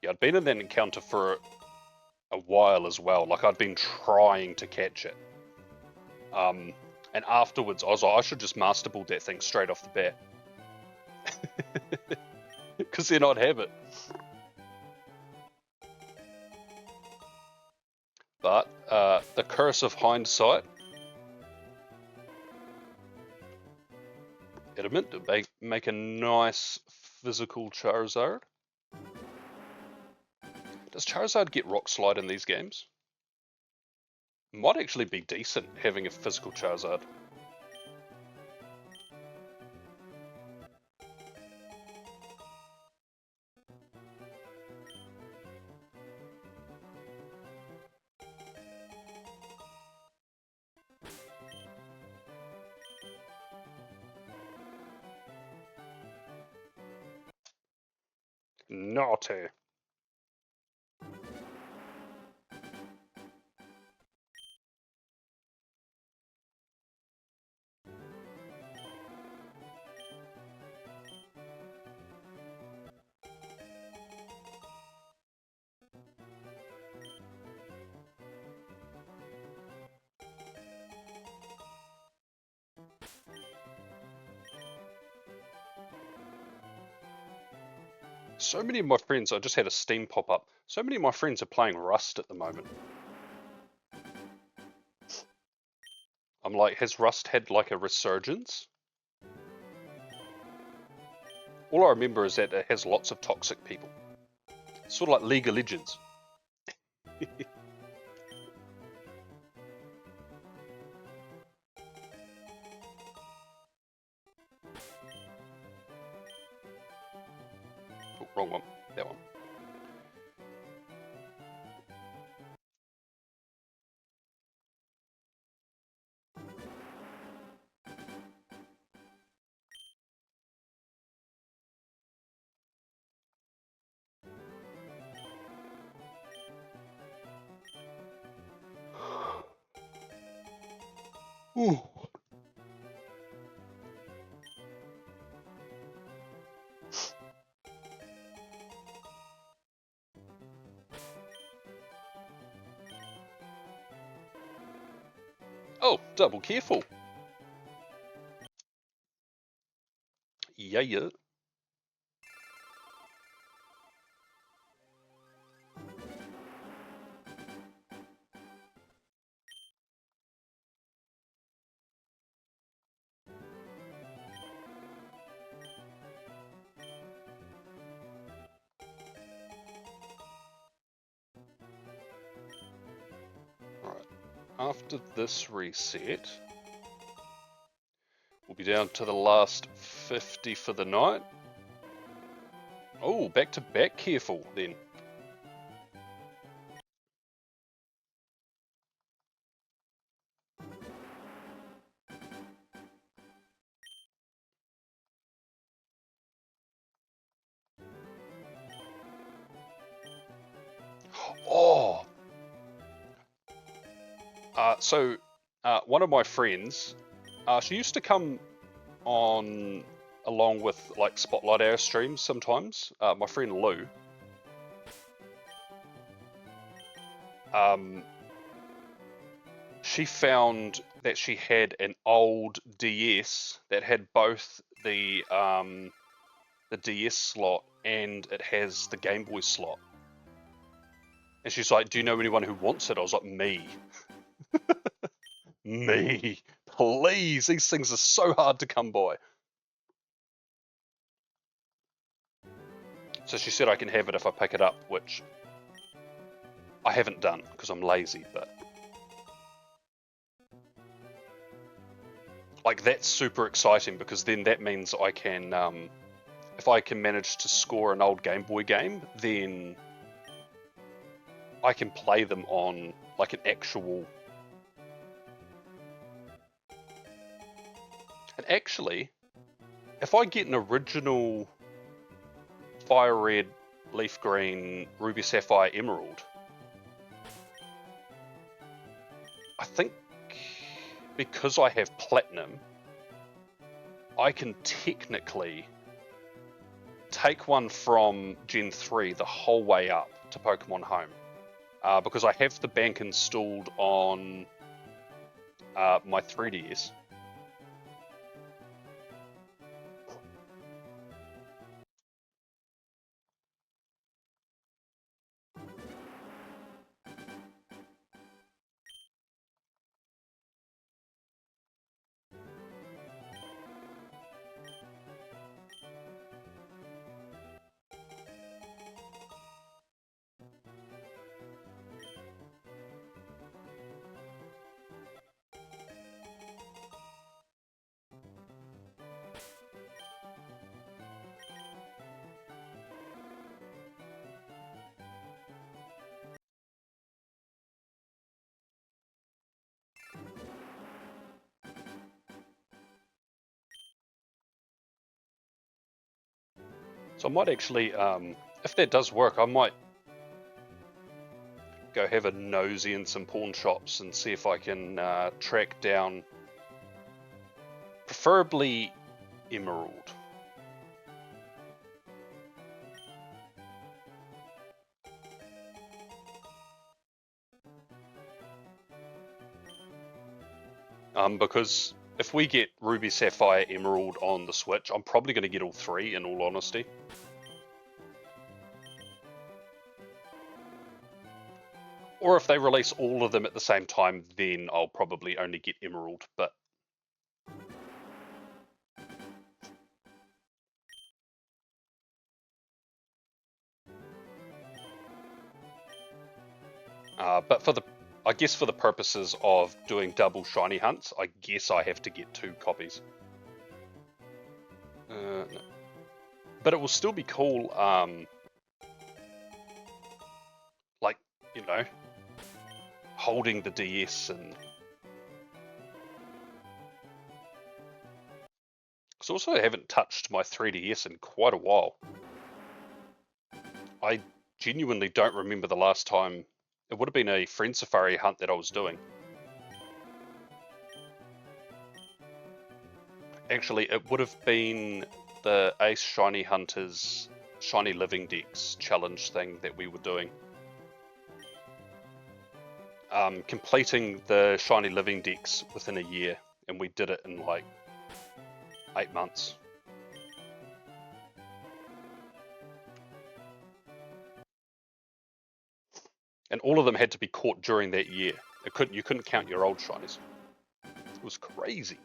Yeah, I'd been in that encounter for a while as well. Like, I'd been trying to catch it. And afterwards, I was like, I should just Master Ball that thing straight off the bat. Because then I'd have it. But, the curse of hindsight, it meant to make a nice physical Charizard. Does Charizard get Rock Slide in these games? Might actually be decent having a physical Charizard. Naughty. So many of my friends, I just had a Steam pop up. So many of my friends are playing Rust at the moment. I'm like, has Rust had like a resurgence? All I remember is that it has lots of toxic people. Sort of like League of Legends. Oh, wrong one. That one. Ooh. Oh, double careful. Yeah. Alright, after this reset, we'll be down to the last 50 for the night. Oh, back to back careful then. Oh! So, one of my friends, she used to come on along with like Spotlight Hour streams sometimes. My friend Lou. She found that she had an old DS that had both the DS slot and it has the Game Boy slot. And she's like, "Do you know anyone who wants it?" I was like, "Me." Me. Please, these things are so hard to come by. So she said I can have it if I pick it up, which I haven't done because I'm lazy, but like that's super exciting because then that means I can, if I can manage to score an old Game Boy game, then I can play them on like an actual. And actually, if I get an original Fire Red, Leaf Green, Ruby Sapphire, Emerald, I think because I have Platinum, I can technically take one from Gen 3 the whole way up to Pokemon Home. Because I have the bank installed on my 3DS. So I might actually, if that does work, I might go have a nosy in some pawn shops and see if I can track down, preferably Emerald. Because if we get Ruby, Sapphire, Emerald on the Switch, I'm probably going to get all three, in all honesty. Or if they release all of them at the same time, then I'll probably only get Emerald, but... but for the... I guess for the purposes of doing double shiny hunts, I guess I have to get 2 copies. No. But it will still be cool, like, you know, holding the DS and... Because also I haven't touched my 3DS in quite a while. I genuinely don't remember the last time. It would have been a Friend Safari hunt that I was doing. Actually, it would have been the Ace Shiny Hunters Shiny Living Dex challenge thing that we were doing. Completing the Shiny Living Dex within a year, and we did it in like 8 months. And all of them had to be caught during that year. You couldn't count your old shinies. It was crazy.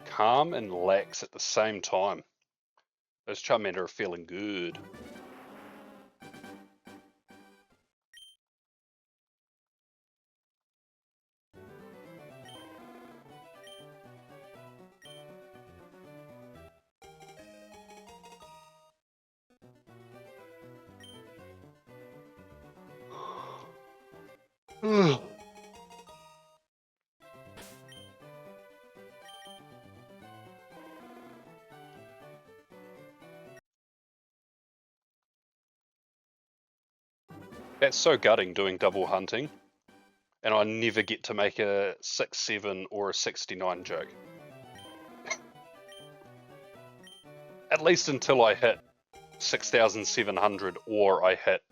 Calm and lax at the same time. Those Charmander are feeling good. That's so gutting doing double hunting, and I never get to make a 6-7 or a 69 joke. At least until I hit 6,700 or I hit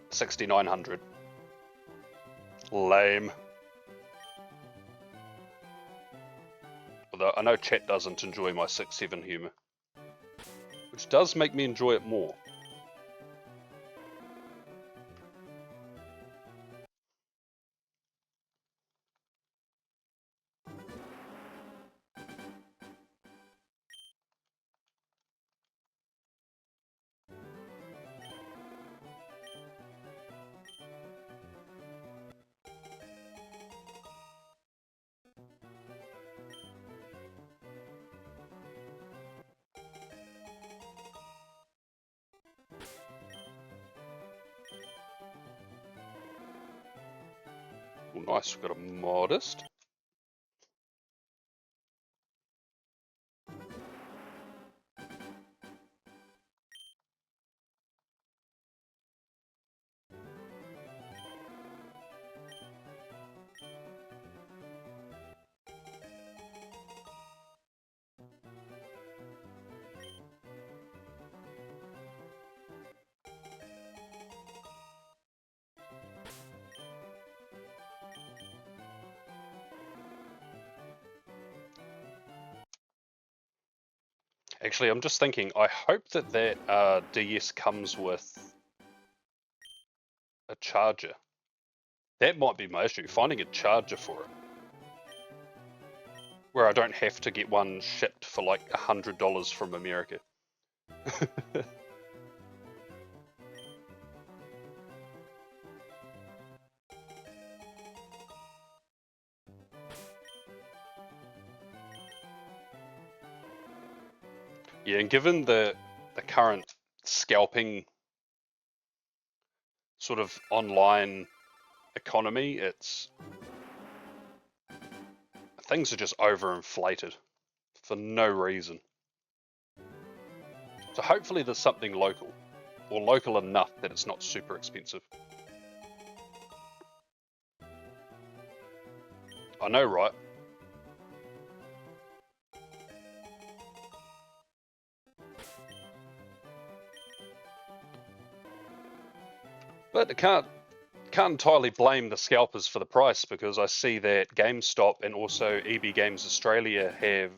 6,900. Lame. Although I know chat doesn't enjoy my 6-7 humour, which does make me enjoy it more. Oh, nice, we've got a Modest. Actually, I'm just thinking, I hope that that DS comes with a charger. That might be my issue, finding a charger for it. Where I don't have to get one shipped for like $100 from America. Yeah, and given the current scalping sort of online economy, things are just overinflated for no reason. So hopefully there's something local, or local enough that it's not super expensive. I know, right? But it can't can't entirely blame the scalpers for the price, because I see that GameStop and also EB Games Australia have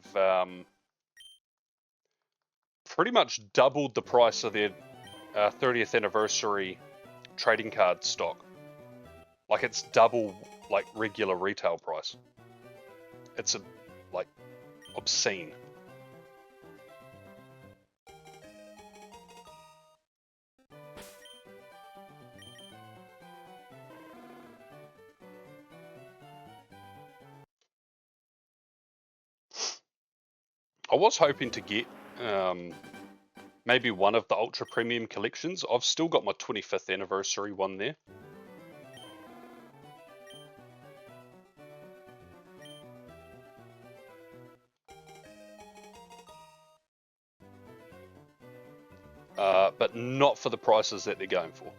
pretty much doubled the price of their 30th anniversary trading card stock. Like, it's double like regular retail price. It's like obscene. I was hoping to get maybe one of the ultra premium collections. I've still got my 25th anniversary one there. But not for the prices that they're going for.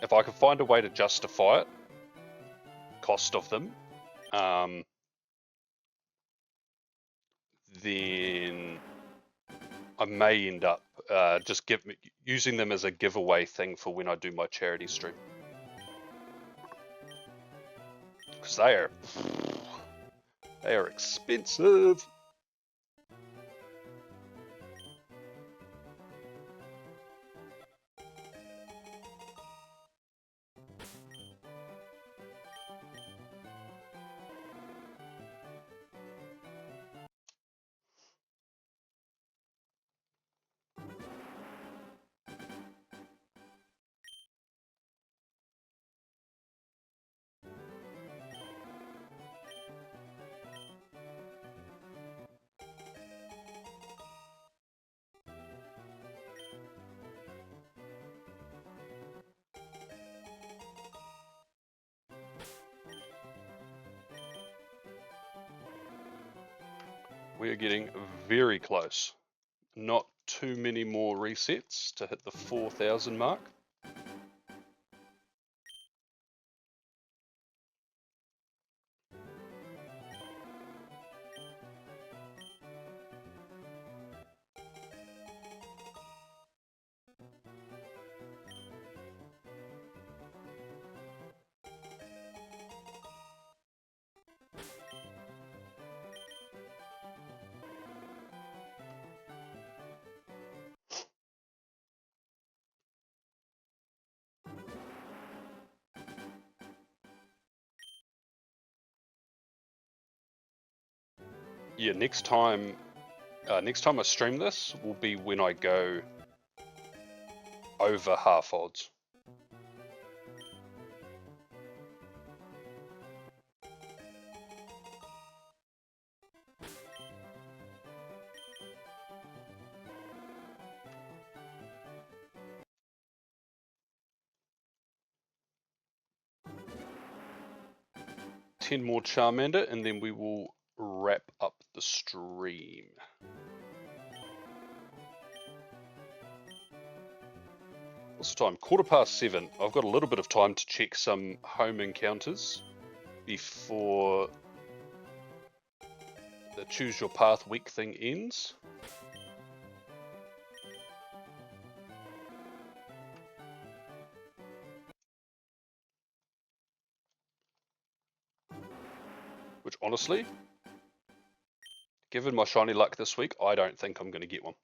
If I could find a way to justify it, cost of them, then I may end up just using them as a giveaway thing for when I do my charity stream. Because they are expensive. We are getting very close. Not too many more resets to hit the 4,000 mark. Yeah, next time I stream this will be when I go over half odds. Ten more Charmander, and then we will wrap up the stream. What's the time? 7:15. I've got a little bit of time to check some home encounters before the choose your path week thing ends. Which, honestly, given my shiny luck this week, I don't think I'm going to get one.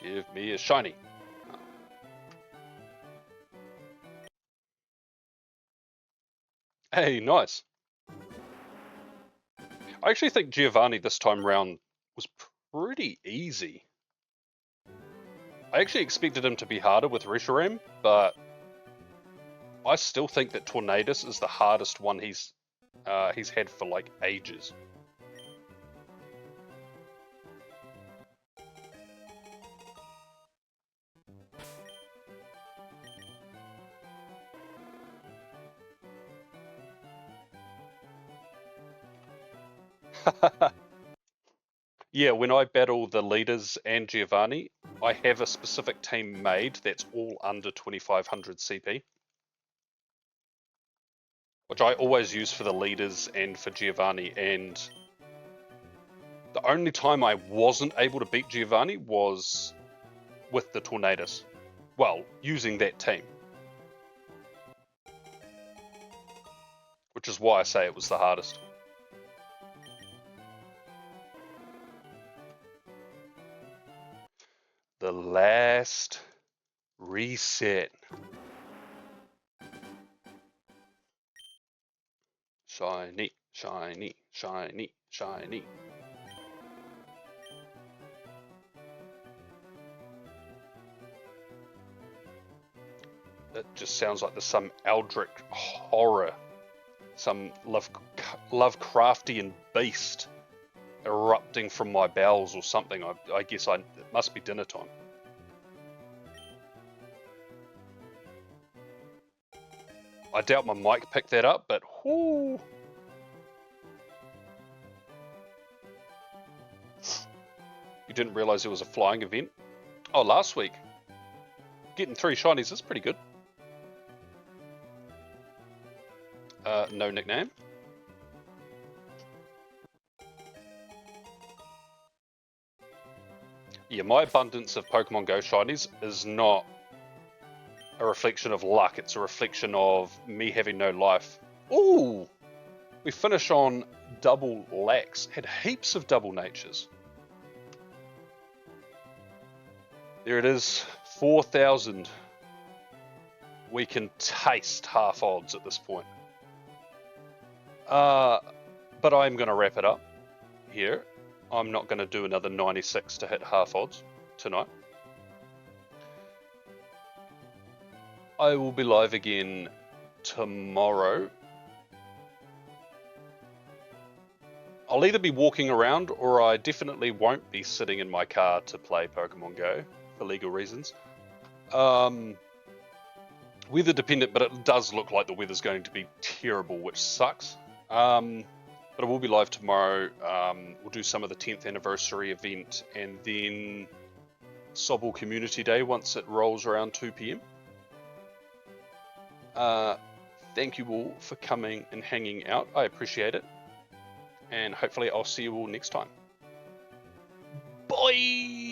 Give me a shiny. Hey, nice. I actually think Giovanni this time round was pretty easy. I actually expected him to be harder with Reshiram, but I still think that Tornadus is the hardest one he's had for like ages. Yeah, when I battle the leaders and Giovanni, I have a specific team made that's all under 2500 CP. Which I always use for the leaders and for Giovanni, and the only time I wasn't able to beat Giovanni was with the Tornadus. Well, using that team. Which is why I say it was the hardest. The last reset. Shiny, shiny, shiny, shiny. It just sounds like there's some Eldritch horror, some Lovecraftian beast erupting from my bowels or something. I guess it must be dinner time. I doubt my mic picked that up, but whoo. You didn't realize there was a flying event? Oh, last week. Getting 3 shinies is pretty good. No nickname. Yeah, my abundance of Pokemon Go shinies is not a reflection of luck. It's a reflection of me having no life. Ooh! We finish on double lax. Had heaps of double natures. There it is, 4,000. We can taste half odds at this point. But I'm going to wrap it up here. I'm not going to do another 96 to hit half odds tonight. I will be live again tomorrow. I'll either be walking around or I definitely won't be sitting in my car to play Pokemon Go for legal reasons. Weather dependent, but it does look like the weather's going to be terrible, which sucks. But I will be live tomorrow. We'll do some of the 10th anniversary event and then Sobble Community Day once it rolls around 2 PM. Thank you all for coming and hanging out. I appreciate it. And hopefully I'll see you all next time. Bye!